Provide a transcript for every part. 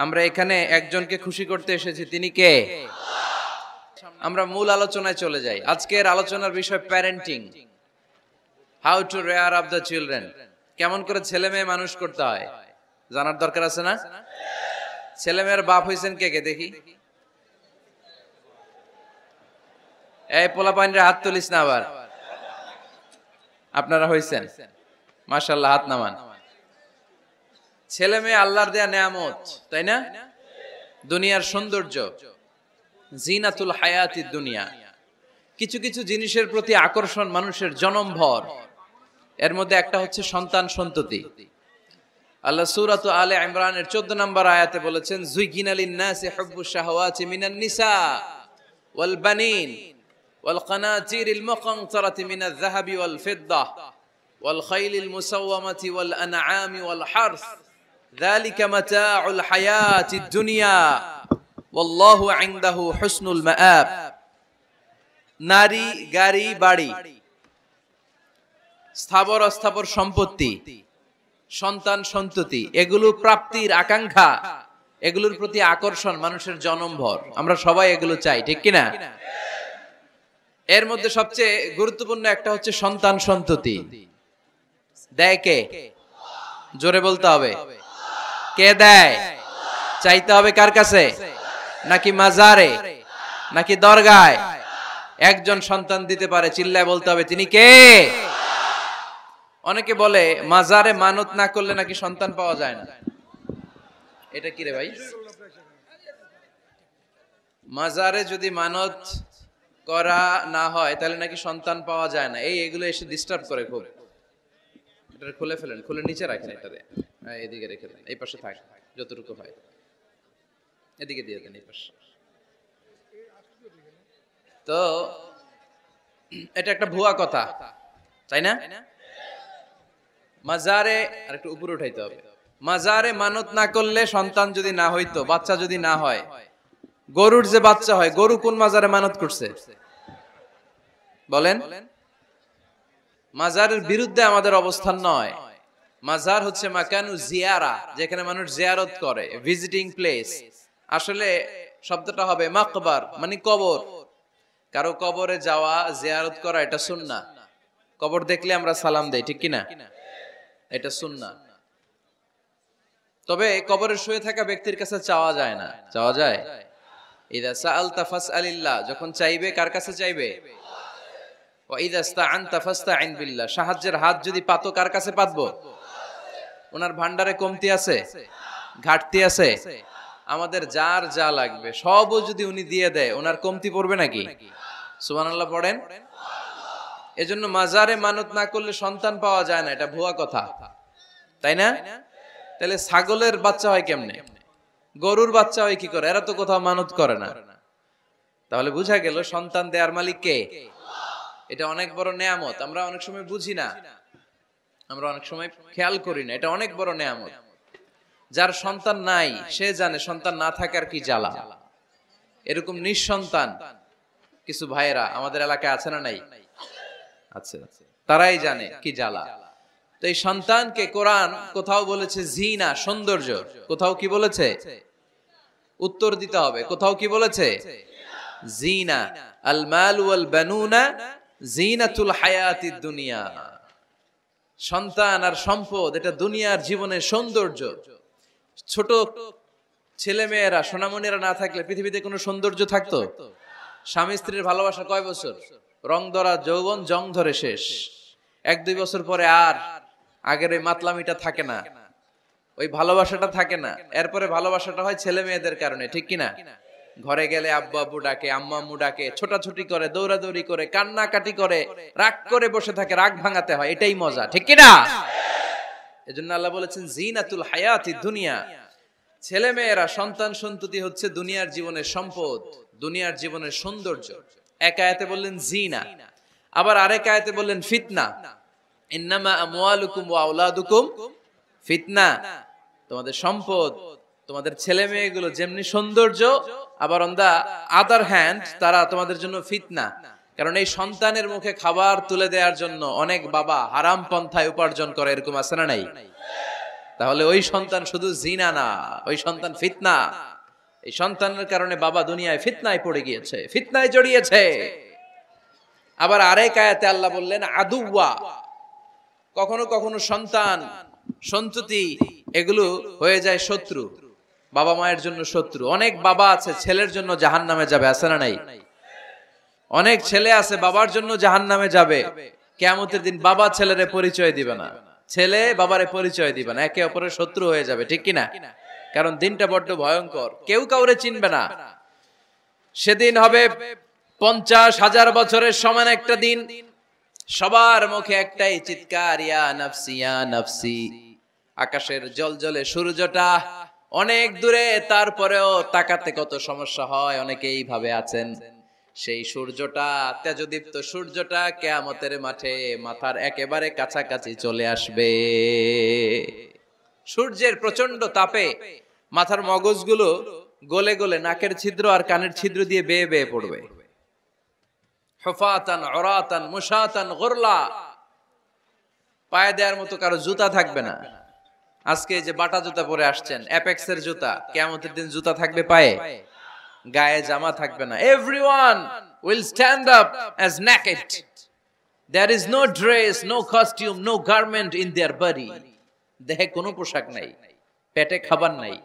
আমরা এখানে একজনকে খুশি করতে এসেছি, তিনি কে? আমরা মূল আলোচনায় চলে যাই। আজকের আলোচনার বিষয় parenting, how to rare up the children. কেমন করে ছেলে মেয়ে মানুষ করতে হয় জানার দরকার আছে না? ছেলে মেয়ের বাপ হয়েছেন কে কে দেখি? এই পোলাপাইনরা হাত তুলিস না আবার। আপনারা হয়েছেন? মাশাআল্লাহ, হাত নামান। ছেলে মেয়ে আল্লাহর দেয়া নেয়ামত, তাই না? দুনিয়ার সৌন্দর্য, জিনাতুল হায়াতিদ দুনিয়া। কিছু কিছু জিনিসের প্রতি আকর্ষণ মানুষের জনমভর। এর মধ্যে একটা হচ্ছে সন্তান সন্ততি। আল্লাহ সূরাত আলে ইমরানের 14 নম্বর আয়াতে বলেছেন, যুইগিনা লিন-নাসি হুব্বুশ শাহাওয়াতি মিনান নিসা ওয়াল বানিন ওয়াল কানাতিরিল মুকানতারাতি মিনাজ যাহাবি ওয়াল ফিদ্দা ওয়াল খাইলিল মুসাওয়ামাতি ওয়াল আনআমি ওয়াল হারস যালিকা মাতাউল হায়াতিদ দুনিয়া ওয়াল্লাহু ইনদাহু হুসনুল মাআব। নারী, গাড়ি, বাড়ি, স্থাবর অস্থাবর সম্পত্তি, সন্তান সন্ততি, এগুলো প্রাপ্তির আকাঙ্ক্ষা, এগুলোর প্রতি আকর্ষণ মানুষের জনমভর। আমরা সবাই এগুলো চাই, ঠিক কিনা? এর মধ্যে সবচেয়ে গুরুত্বপূর্ণ একটা হচ্ছে সন্তান সন্ততি। দেয় কে? জোরে বলতে হবে, কে দেয়? চাইতে হবে কার কাছে? নাকি মাজারে, নাকি দরগায়? একজন সন্তান দিতে পারে, চিল্লায় বলতে হবে তিনি কে? অনেকে বলে মাজারে মানত না করলে নাকি সন্তান পাওয়া যায় না। এটা কি রে ভাই? মাজারে যদি মানত করা না হয় তাহলে নাকি সন্তান পাওয়া যায় না। এগুলো এসে ডিস্টার্ব করে খুব। এটা খুলে ফেলেন, খুলে নিচে রাখেন, এটাতে এদিকে রেখে দেন, এই পাশে থাক যতটুকু হয়, এদিকে দিয়ে দেন এই পাশে। তো এটা একটা ভুয়া কথা, তাই না? মাজারে আর একটু উপরে উঠাইতে হবে। মাজারে মানত না করলে সন্তান যদি না হইতো, বাচ্চা যদি না হয়, গরুর যে বাচ্চা হয়, গরু কোন মাজারে মানত করছে বলেন? মাজারের বিরুদ্ধে আমাদের অবস্থান নয়। মাজার হচ্ছে মাকানু জিয়ারা, যেখানে মানুষ জিয়ারত করে, ভিজিটিং প্লেস। আসলে শব্দটা হবে মাকবার, মানে কবর। কারো কবরে যাওয়া, জিয়ারত করা, এটা সুন্নাহ। কবর দেখলে আমরা সালাম দেই, ঠিক কিনা? এটা সুন্নাহ। তবে কবরে শুয়ে থাকা ব্যক্তির কাছে চাওয়া যায় না। চাওয়া যায়? ইযা সাআলতা ফাসআলিল্লাহ, যখন চাইবে কার কাছে চাইবে? ওয়া ইযা ইসতাআনতা ফাসতাইন বিল্লাহ, সাহায্যের হাত যদি পাতো কার কাছে পাতবো? ওনার ভান্ডারে কমতি আছে, ঘাটতি আছে, আমাদের যার যা লাগবে সবও যদি উনি দিয়ে দেয়, ওনার কমতি পড়বে নাকি? সুবহানাল্লাহ পড়েন। এজন্য মাজারে মানত না করলে সন্তান পাওয়া যায় না, এটা ভুয়া কথা, তাই না? তাহলে ছাগলের বাচ্চা হয় কেমনে? গরুর বাচ্চা হয় কি করে? এরা তো কোথাও মানত করে না। তাহলে বুঝা গেল সন্তান দেয়ার মালিক কে? এটা অনেক বড় নেয়ামত। আমরা অনেক সময় বুঝি না, আমরা অনেক সময় খেয়াল করি না, এটা অনেক বড় নেয়ামত। যার সন্তান নাই সে জানে সন্তান না থাকার কি জ্বালা। এরকম নিঃসন্তান কিছু ভাইয়েরা আমাদের এলাকায় আছে না নাই? আছে, তারাই জানে কি জ্বালা। তো এই সন্তানকে কোরআন কোথাও বলেছে জিনা, সৌন্দর্য, কোথাও কি বলেছে? উত্তর দিতে হবে। কোথাও কি বলেছে? জিনা। আল মাল ওয়াল বানুনা জিনাতুল হায়াতিদ দুনিয়া। সন্তান আর সম্পদ এটা দুনিয়ার জীবনের সৌন্দর্য। ছোট ছেলে মেয়েরা, সোনামণিরা না থাকলে পৃথিবীতে কোনো সৌন্দর্য থাকতো? স্বামী স্ত্রীর ভালোবাসা কয় বছর? রং ধরা যৌবন, জং ধরে শেষ। 1-2 বছর পরে আর আগের ওই মাতলামিটা থাকে না, ওই ভালোবাসাটা থাকে না। এরপরে ভালোবাসাটা হয় ছেলে মেয়েদের কারণে, ঠিক কিনা? ঘরে গেলে আব্বু আব্বু ডাকে, আম্মু আম্মু ডাকে, ছোটাছুটি করে, দৌড়াদৌড়ি করে, কান্নাকাটি করে, রাগ করে বসে থাকে, রাগ ভাঙাতে হয়, এটাই মজা, ঠিক কিনা? এজন্য আল্লাহ বলেছেন জিনাতুল হায়াতিদ দুনিয়া। ছেলে মেয়েরা, সন্তান সন্ততি হচ্ছে দুনিয়ার জীবনের সম্পদ, দুনিয়ার জীবনের সৌন্দর্য। এক আয়াতে বললেন জিনা, আবার আরেক আয়াতে বললেন ফিতনা। ইন্নামা আমওয়ালুকুম ওয়া আওলাদুকুম ফিতনা। তোমাদের সম্পদ, তোমাদের ছেলে মেয়েগুলো যেমনি সৌন্দর্য, আবার অন দা আদার হ্যান্ড তারা তোমাদের জন্য ফিতনা। কারণ এই সন্তানের মুখে খাবার তুলে দেওয়ার জন্য অনেক বাবা হারাম পন্থায় উপার্জন করে, এরকম আছে না নাই? তাহলে ওই সন্তান শুধু জিনা না, ওই সন্তান ফিতনা। এই সন্তানের কারণে বাবা দুনিয়ায় ফিতনায় পড়ে গিয়েছে, ফিতনায় জড়িয়েছে। আবার আরেক আয়াতে আল্লাহ বললেন আদুওয়া, কখনো কখনো সন্তান সন্ততি এগুলো হয়ে যায় শত্রু, বাবা মায়ের জন্য শত্রু। অনেক বাবা আছে ছেলের জন্য জাহান্নামে যাবে, আছে না নাই? অনেক ছেলে আছে বাবার জন্য জাহান্নামে যাবে। কিয়ামতের দিন বাবা ছেলেরে পরিচয় দিবে না, ছেলে বাবারে পরিচয় দিবে না, একে অপরের শত্রু হয়ে যাবে, ঠিক কিনা? কারণ দিনটা বড্ড ভয়ঙ্কর, কেউ কাউরে চিনবে না। সেদিন হবে 50,000 বছরের সমান একটা দিন। সবার মুখে একটাই চিৎকার, ইয়া নাফসি ইয়া নাফসি। আকাশের জলজলে সূর্যটা অনেক দূরে, তারপরেও তাকাতে কত সমস্যা হয়। অনেকেই ভাবে আছেন সেই সূর্যটা, তেজদীপ্ত সূর্যটা কিয়ামতের মাঠে মাথার একেবারে কাছাকাছি চলে আসবে। সূর্যের প্রচন্ড তাপে মাথার মগজগুলো গলে গলে নাকের ছিদ্র আর কানের ছিদ্র দিয়ে বেয়ে বেয়ে পড়বে। হুফাতান উরাতান মুশাতান গুরলা, পায়ে দেওয়ার মতো কারো জুতা থাকবে না। আজকে যে বাটা জুতা পরে আসছেন, অ্যাপেক্সের জুতা, কিয়ামতের দিন জুতা থাকবে পায়ে, গায়ে জামা থাকবে না। Everyone will stand up as naked. There is no dress, no costume, no garment in their body. দেহে কোনো পোশাক নাই, পেটে খাবার নাই,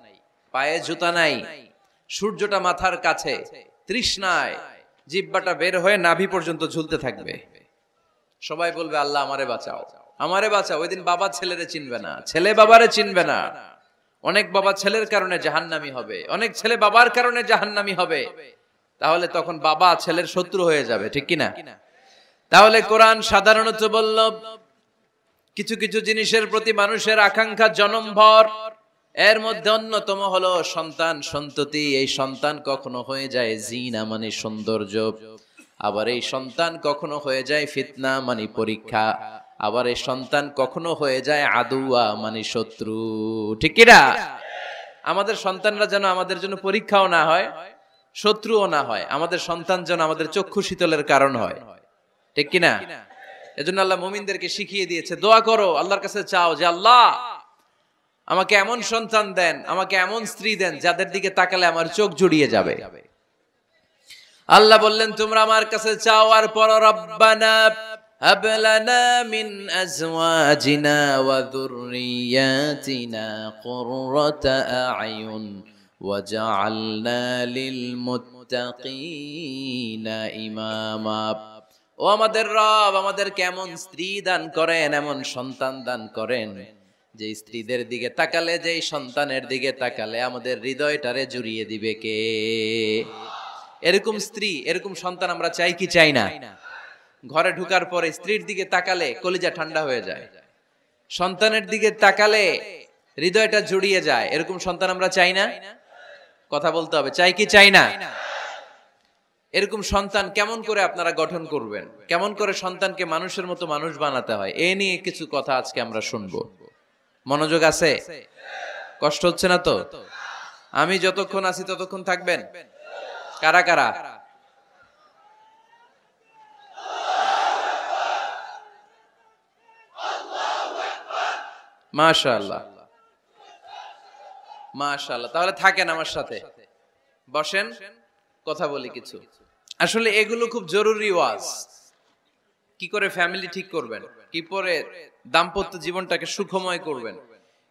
পায়ে জুতা নাই, সূর্যটা মাথার কাছে, তৃষ্ণায় জিহ্বাটা বের হয়ে নাভি পর্যন্ত ঝুলতে থাকবে। সবাই বলবে আল্লাহ আমারে বাঁচাও, আমারে বাঁচাও। ওই দিন বাবা ছেলেরে চিনবে না, ছেলে বাবারে চিনবে না। অনেক বাবা ছেলের কারণে জাহান্নামী হবে, অনেক ছেলে বাবার কারণে জাহান্নামী হবে। তাহলে তখন বাবা ছেলের শত্রু হয়ে যাবে, ঠিক কিনা? তাহলে কোরআন সাধারণত বলল কিছু কিছু জিনিসের প্রতি মানুষের আকাঙ্ক্ষা জনমভর। এর মধ্যে অন্যতম হলো সন্তান সন্ততি। এই সন্তান কখনো হয়ে যায় জিনা মানে সৌন্দর্য, আবার এই সন্তান কখনো হয়ে যায় ফিতনা মানে পরীক্ষা, আবার এই সন্তান কখনো হয়ে যায় আদুয়া মানে শত্রু, ঠিক কিনা? আমাদের সন্তানরা যেন আমাদের জন্য পরীক্ষাও না হয়, শত্রুও না হয়। আমাদের সন্তান যেন আমাদের চক্ষু শীতলের কারণ হয়, ঠিক কিনা? এজন্য আল্লাহ মুমিনদেরকে শিখিয়ে দিয়েছে, দোয়া করো, আল্লাহর কাছে চাও যে আল্লাহ আমাকে এমন সন্তান দেন, আমাকে এমন স্ত্রী দেন যাদের দিকে তাকালে আমার চোখ জুড়িয়ে যাবে। আল্লাহ বললেন তোমরা আমার কাছে চাও আর পড়ো, রব্বানা হাব লানা মিন আজওয়াজিনা ওয়া যুররিয়াতিনা কুররাতা আ'য়ুন ওয়াজআলনা লিল মুত্তাকিনা ইমামা। ও আমাদের রব, আমাদের কেমন স্ত্রী দান করেন, এমন সন্তান দান করেন যে স্ত্রীদের দিকে তাকালে, যেই সন্তানের দিকে তাকালে আমাদের হৃদয়টারে জুড়িয়ে দিবে কে? এরকম স্ত্রী, এরকম সন্তান আমরা চাই কি চাই না? ঘরে ঢুকার পরে স্ত্রীর দিকে তাকালে কলিজা ঠান্ডা হয়ে যায়, সন্তানের দিকে তাকালে হৃদয়টা জুড়িয়ে যায়। এরকম সন্তান আমরা চাই না? কথা বলতে হবে, চাই কি চাই না? এরকম সন্তান কেমন করে আপনারা গঠন করবেন, কেমন করে সন্তানকে মানুষের মতো মানুষ বানাতে হয়, এ নিয়ে কিছু কথা আজকে আমরা শুনবো। মনোযোগ আছে? কষ্ট হচ্ছে না তো? আমি যতক্ষণ আছি ততক্ষণ থাকবেন? কারা কারা? মাশাআল্লাহ, মাশাআল্লাহ। তাহলে থাকেন আমার সাথে, বসেন, কথা বলি কিছু। আসলে এগুলো খুব জরুরি ওয়াজ। কি করে ফ্যামিলি ঠিক করবেন, কি করে দাম্পত্য জীবনটাকে সুখময় করবেন,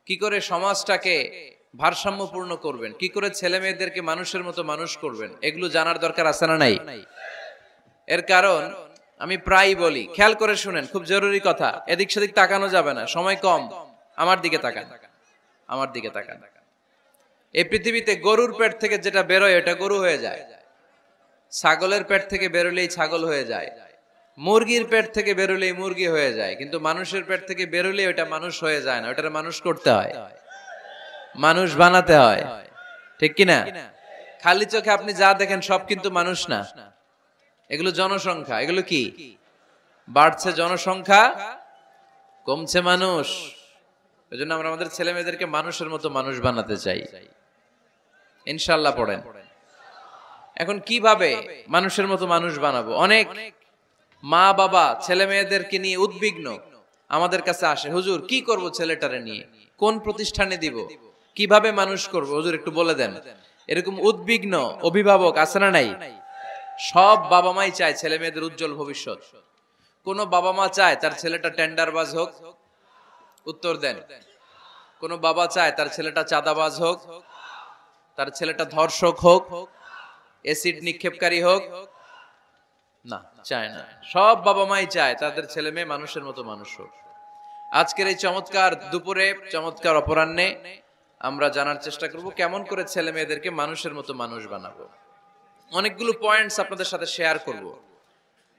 কি করে সমাজটাকে ভারসাম্যপূর্ণ করবেন, কি করে ছেলে মেয়েদেরকে মানুষের মতো মানুষ করবেন, এগুলো জানার দরকার আছে না নাই? এর কারণ আমি প্রায় বলি, খেয়াল করে শুনেন, খুব জরুরি কথা। এদিক সেদিক তাকানো যাবে না, সময় কম। আমার দিকে তাকান, আমার দিকে তাকান। এই পৃথিবীতে গরুর পেট থেকে যেটা বেরোয় এটা গরু হয়ে যায়, ছাগলের পেট থেকে বেরোলেই ছাগল হয়ে যায়, মুরগির পেট থেকে বেরোলেই মুরগি হয়ে যায়, কিন্তু মানুষের পেট থেকে বেরোলেই ওটা মানুষ হয়ে যায় না। ওটার মানুষ করতে হয়, মানুষ বানাতে হয়, ঠিক কিনা? খালি চোখে আপনি যা দেখেন সব কিন্তু মানুষ না, এগুলো জনসংখ্যা। এগুলো কি? বাড়ছে জনসংখ্যা, কমছে মানুষ। এজন্য আমরা আমাদের ছেলে মেয়েদেরকে মানুষের মতো মানুষ বানাতে চাই। ইনশাআল্লাহ পড়েন। এখন কিভাবে মানুষের মতো মানুষ বানাবো? অনেক মা বাবা ছেলে মেয়েদেরকে নিয়ে উদ্বিগ্ন, আমাদের কাছে আসে, হুজুর কি করব ছেলেটারে নিয়ে, কোন প্রতিষ্ঠানে দিব, কিভাবে মানুষ করব, হুজুর একটু বলে দেন। এরকম উদ্বিগ্ন অভিভাবক আছে না নাই? সব বাবা মাই চায় ছেলে মেয়েদের উজ্জ্বল ভবিষ্যৎ। কোন বাবা মা চায় তার ছেলেটা টেন্ডারবাজ হোক? উত্তর দেন। কোন বাবা চায় তার ছেলেটা চাঁদাবাজ হোক, তার ছেলেটা ধর্ষক হোক, এসিড নিক্ষেপকারী হোক? না, চায় না। সব বাবা মাই চায় তাদের ছেলে মেয়ে মানুষের মতো মানুষ হোক। আজকের এই চমৎকার দুপুরে, চমৎকার অপরাহ্নে আমরা জানার চেষ্টা করব কেমন করে ছেলে মেয়েদেরকে মানুষের মতো মানুষ বানাবো। অনেকগুলো পয়েন্টস আপনাদের সাথে শেয়ার করব।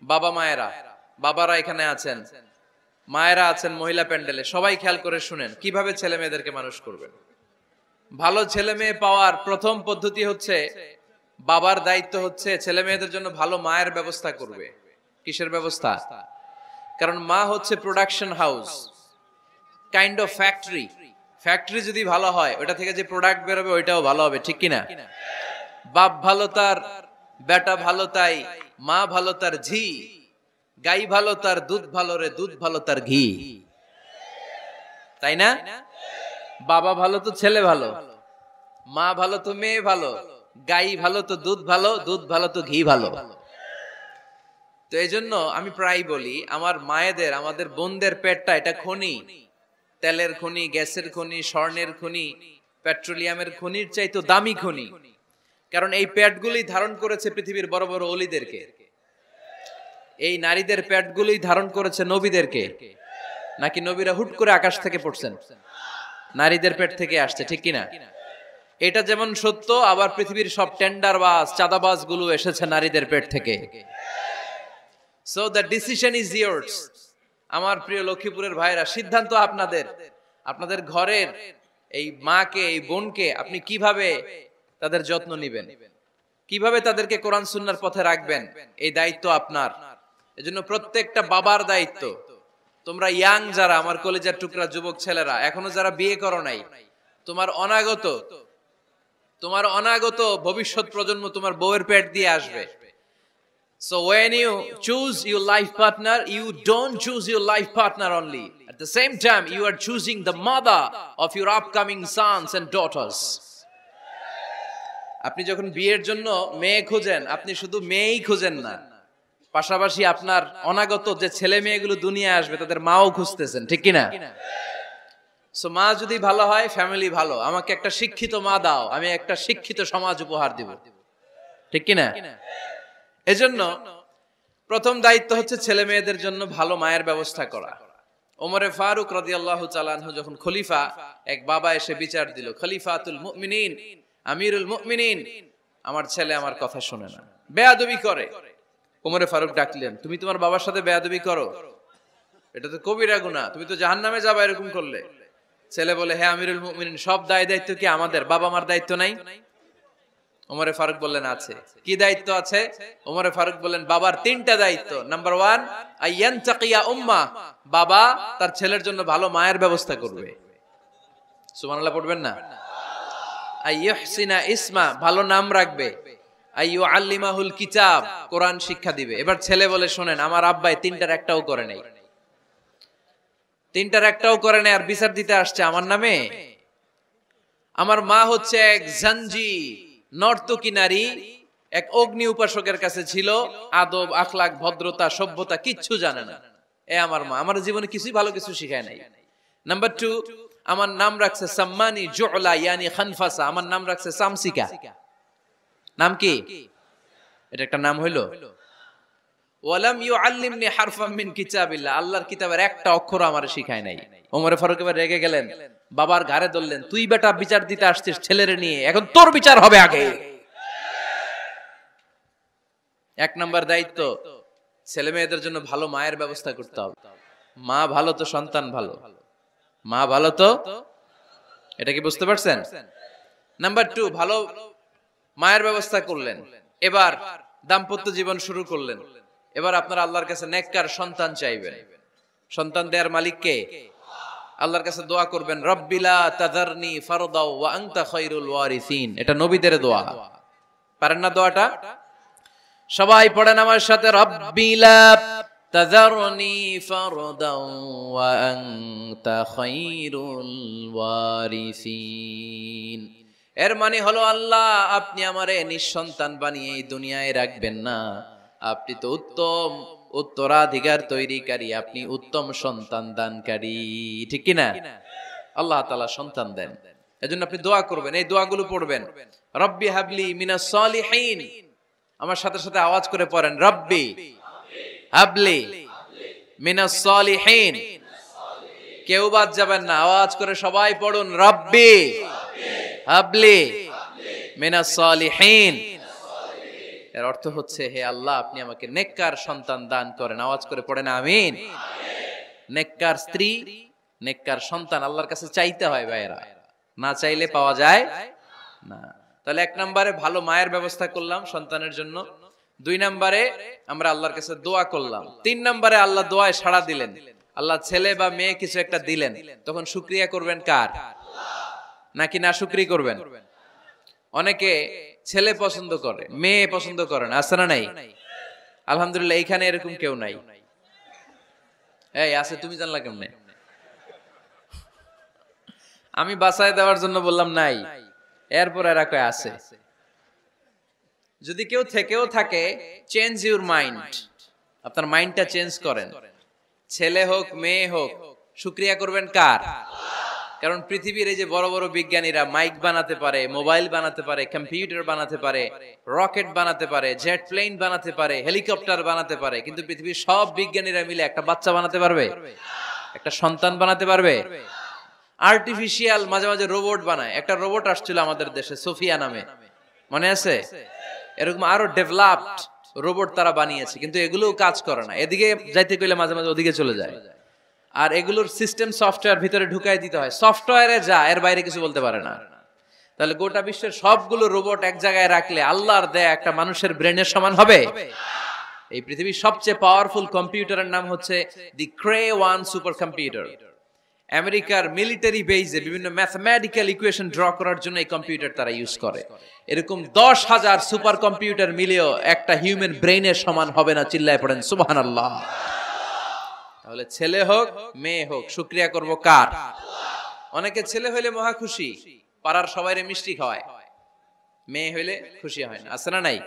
বাবা মায়েরা, বাবারা এখানে আছেন, মায়েরা আছেন মহিলা প্যান্ডেলে, সবাই খেয়াল করে শুনেন কিভাবে ছেলে মেয়েদেরকে মানুষ করবেন। ভালো ছেলে মেয়ে পাওয়ার প্রথম পদ্ধতি হচ্ছে, বাবার দায়িত্ব হচ্ছে ছেলে মেয়েদের জন্য ভালো মায়ের ব্যবস্থা করবে। কিসের ব্যবস্থা? কারণ মা হচ্ছে production house, kind of factory. Factory যদি ভালো হয়, ওটা থেকে যে প্রোডাক্ট বেরোবে ওইটাও ভালো হবে, ঠিক কিনা? বাপ ভালো তার বেটা ভালো তাই, মা ভালো তার ঝি, গাই ভালো তার দুধ ভালো রে, দুধ ভালো তার ঘি, তাই না? বাবা ভালো তো ছেলে ভালো, মা ভালো তো মেয়ে ভালো, গাই ভালো তো দুধ ভালো, দুধ ভালো তো ঘি ভালো। তো এই জন্য আমি প্রায় বলি, আমার মায়েদের, আমাদের বোনদের পেটটা এটা খনি, তেলের খনি, গ্যাসের খনি, স্বর্ণের খনি, পেট্রোলিয়ামের খনির চাইতো দামি খনি। কারণ এই পেটগুলি ধারণ করেছে পৃথিবীর বড় বড় অলিদেরকে। এই নারীদের পেটগুলি ধারণ করেছে নবীদেরকে। নাকি নবীরা হুট করে আকাশ থেকে পড়ছেন? নারীদের পেট থেকে আসছে, ঠিক কিনা? এটা যেমন সত্য, আবার পৃথিবীর সব টেন্ডারবাজ, চাঁদাবাজ গুলো এসেছে নারীদের পেট থেকে। So the decision is years. আমার প্রিয় লক্ষ্মীপুরের ভাইরা, সিদ্ধান্ত আপনাদের। আপনাদের ঘরের এই মাকে, এই বোনকে আপনি কিভাবে তাদের যত্ন নেবেন, কিভাবে তাদেরকে কোরআন সুন্নাহর পথে রাখবেন, এই দায়িত্ব আপনার। এজন্য প্রত্যেকটা বাবার দায়িত্ব। তোমরা ইয়াং যারা, আমার কলেজের টুকরা যুবক ছেলেরা, এখনো যারা বিয়ে করো নাই, তোমার অনাগত ভবিষ্যৎ প্রজন্ম তোমার বউয়ের পেট দিয়ে আসবে। So when you choose your life partner, you don't choose your life partner only. At the same time, you are choosing the mother of your upcoming sons and daughters. আপনি যখন বিয়ের জন্য মেয়ে খুঁজেন, আপনি শুধু মেয়েই খুঁজেন না, পাশাপাশি আপনার অনাগত যে ছেলে মেয়েগুলো দুনিয়ায় আসবে তাদের মাও খুঁজতেছেন, ঠিক কিনা? সো মা যদি ভালো হয়, ফ্যামিলি ভালো। আমাকে একটা শিক্ষিত মা দাও, আমি একটা শিক্ষিত সমাজ উপহার দিব, ঠিক কিনা? এজন্য প্রথম দায়িত্ব হচ্ছে ছেলে মেয়েদের জন্য ভালো মায়ের ব্যবস্থা করা। ওমরে ফারুক রাদিয়াল্লাহু তাআলা আনহু যখন খলিফা, এক বাবা এসে বিচার দিল, খলিফাতুল মুমিনিন, আমিরুল মুমিনিন, আমার ছেলে আমার কথা শুনে না, বেয়াদবি করে। ওমরে ফারুক ডাকলেন, তুমি তোমার বাবার সাথে বেয়াদবি করো? এটা তো কবিরা গুনাহ, তুমি তো জাহান্নামে যাবে এরকম করলে। ছেলে বলে, হ্যাঁ আমিরুল মুমিনিন, সব দায়িত্ব কি আমাদের? বাবা মার দায়িত্ব নাই? ওমরে ফারুক বললেন, আছে। কি দায়িত্ব আছে? ওমরে ফারুক বললেন, বাবার তিনটা দায়িত্ব। নাম্বার 1, আইয়ানতাকিয়া উম্মা, বাবা তার ছেলের জন্য ভালো মায়ের ব্যবস্থা করবে। সুবহানাল্লাহ পড়বেন না? আইয়ুহসিনা ইসমা, ভালো নাম রাখবে। আইয়ুআল্লিমাহুল কিতাব, কোরআন শিক্ষা দিবে। এবার ছেলে বলে, শোনেন, আমার আব্বাই তিনটার একটাও করে নাই, তিনটার একটাও করে নাই, আর বিচার দিতে আসছে আমার নামে। আমার মা হচ্ছে এক জাঞ্জি, নর্তকী নারী, এক অগ্নি উপাসকের কাছে ছিল, আদব আখলাক ভদ্রতা সভ্যতা কিচ্ছু জানে না। এ আমার মা, আমার জীবনে কিছুই ভালো কিছু শিখায় নাই। নাম্বার 2, আমার নাম রাখছে সাম্মানি জুলা ইয়ানি খানফাসা, আমার নাম রাখছে সামসিকা। নাম কি? এটা একটা নাম হইলো? ওয়ালাম ইউআল্লিমনি হারফাম মিন কিতাবিল্লাহ, আল্লাহর কিতাবের একটা অক্ষর আমারে শিখায় নাই। ওমরে ফারুক এবার রেগে গেলেন, বাবার ঘাড়ে ধরলেন, তুই বেটা বিচার দিতে আসছিস ছেলেরে নিয়ে, এখন তোর বিচার হবে আগে। এক নাম্বার দায়িত্ব, ছেলে মেয়েদের জন্য ভালো মায়ের ব্যবস্থা করতে হবে। মা ভালো তো সন্তান ভালো, মা ভালো তো, এটা কি বুঝতে পারছেন? নাম্বার 2, ভালো মায়ের ব্যবস্থা করলেন, এবার দাম্পত্য জীবন শুরু করলেন। এবার আপনারা আল্লাহর কাছে নেককার সন্তান চাইবেন। সন্তান দেয়ার মালিক কে? আল্লাহর কাছে দোয়া করবেন, রব্বিলা তাযারনি ফারদাও ওয়া আনতা খায়রুল ওয়ারিসিন। এটা নবীদের দোয়া, পারেন না দোয়াটা? সবাই পড়েন আমার সাথে, রব্বিলা তাযারনি ফারদান ওয়া আনতা খায়রুল ওয়ারিসিন। এর মানে হলো আল্লাহ আপনি আমারে নিঃসন্তান বানিয়ে এই দুনিয়ায় রাখবেন না, আপনি তো উত্তম উত্তরাধিকার তৈরিকারী, আপনি উত্তম সন্তান দানকারী, ঠিক কি না? আল্লাহ তাআলা সন্তান দেন, এজন্য আপনি দোয়া করবেন, এই দোয়াগুলো পড়বেন। রব্বি হাবলি মিনাস সালিহিন, আমার সাথে সাথে আওয়াজ করে পড়েন, রব্বি হাবলি মিনাস সালিহিন। কেউ বাদ যাবেন না, আওয়াজ করে সবাই পড়ুন, রব্বি হাবলি মিনাস সালিহিন। এর অর্থ হচ্ছে, হে আল্লাহ আপনি আমাকে নেককার সন্তান দান করেন। আওয়াজ করে পড়েন আমিন। নেককার স্ত্রী, নেককার সন্তান আল্লাহর কাছে চাইতে হয় ভাইরা, না চাইলে পাওয়া যায় না। তাহলে 1 নম্বরে ভালো মায়ের ব্যবস্থা করলাম সন্তানের জন্য, 2 নম্বরে আমরা আল্লাহর কাছে দোয়া করলাম, 3 নম্বরে আল্লাহ দোয়ায় সাড়া দিলেন, আল্লাহ ছেলে বা মেয়ে কিছু একটা দিলেন, তখন শুকরিয়া করবেন কার? নাকি না শুকরি করবেন? অনেকে ছেলে পছন্দ করে, মেয়ে পছন্দ করে না, আছে না নাই? আলহামদুলিল্লাহ এইখানে এরকম কেউ নাই। এই আছে, তুমি জানলা কেমনে? আমি বাঁচায় দেওয়ার জন্য বললাম নাই, এরপর এরা কয় আছে। যদি কেউ থেকেও থাকে, চেঞ্জ ইউর মাইন্ড, আপনার মাইন্ডটা চেঞ্জ করেন। ছেলে হোক মেয়ে হোক, শুকরিয়া করবেন কার? কারণ পৃথিবীর এই যে বড় বড় বিজ্ঞানীরা মাইক বানাতে পারে, মোবাইল বানাতে পারে, কম্পিউটার বানাতে পারে, রকেট বানাতে পারে, জেট প্লেন বানাতে পারে, হেলিকপ্টার বানাতে পারে, কিন্তু পৃথিবীর সব বিজ্ঞানীরা মিলে একটা বাচ্চা বানাতে পারবে? একটা সন্তান বানাতে পারবে? আর্টিফিশিয়াল মাঝে মাঝে রোবট বানায়। একটা রোবট আসছিল আমাদের দেশে, সোফিয়া নামে, মনে আছে? এরকম আরো ডেভেলপড রোবট তারা বানিয়েছে, কিন্তু এগুলোও কাজ করে না। এদিকে যাইতে কইলে মাঝে মাঝে ওদিকে চলে যায়। আর এগুলোর সিস্টেম সফটওয়্যার ভিতরে ঢুকাই দিতে হয়, সফটওয়্যারে যা, এর বাইরে কিছু বলতে পারে না। তাহলে গোটা বিশ্বের সবগুলো রোবট এক জায়গায় রাখলে আল্লাহর দেয়া একটা মানুষের ব্রেনের সমান হবে? এই পৃথিবীর সবচেয়ে পাওয়ারফুল কম্পিউটারের নাম হচ্ছে দি ক্রে 1 সুপার কম্পিউটার। আমেরিকার মিলিটারি বেজে বিভিন্ন ম্যাথমেটিক্যাল ইকুয়েশন ড্র করার জন্য এই কম্পিউটার তারা ইউজ করে। এরকম 10,000 সুপার কম্পিউটার মিলেও একটা হিউম্যান ব্রেইনের সমান হবে না। চিল্লায় পড়েন সুবহানাল্লাহ। তাহলে ছেলে হোক মেয়ে হোক, শুকরিয়া করব কার? অনেকে ছেলে হইলে মহা খুশি, পাড়ার সবাইরে মিষ্টি খাওয়ায়, মেয়ে হইলে খুশি হয় না, আছে না নাই?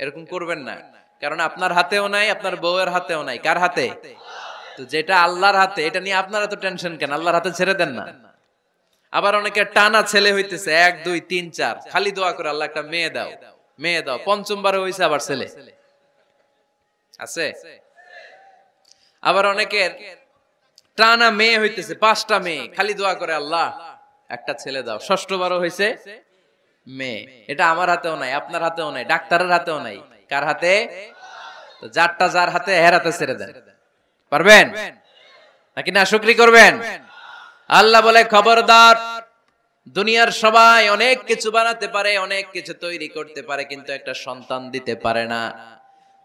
এরকম করবেন না, কারণ আপনার হাতেও নাই, আপনার বউয়ের হাতেও নাই। কার হাতে? তো যেটা আল্লাহর হাতে, এটা নিয়ে আপনারা তো টেনশন কেন? আল্লাহর হাতে ছেড়ে দেন না। আবার অনেকে টানা ছেলে হইতেছে 1 2 3 4, খালি দোয়া করে আল্লাহ একটা মেয়ে দাও, মেয়ে দাও। 5ম হইছে আবার ছেলে আছে। আবার অনেকের টানা মেয়ে হইতেছে 5টা মেয়ে, খালি দোয়া করে আল্লাহ একটা ছেলে দাও। 6বার হইছে মেয়ে। এটা আমার হাতেও নাই, আপনার হাতেও নাই, ডাক্তারের হাতেও নাই। কার হাতে? তো যারটা যার হাতে, এর হাতে ছেড়ে দেন। পারবেন নাকি না শুকরি করবেন? আল্লাহ বলে খবরদার, দুনিয়ার সবাই অনেক কিছু বানাতে পারে, অনেক কিছু তৈরি করতে পারে, কিন্তু একটা সন্তান দিতে পারে না।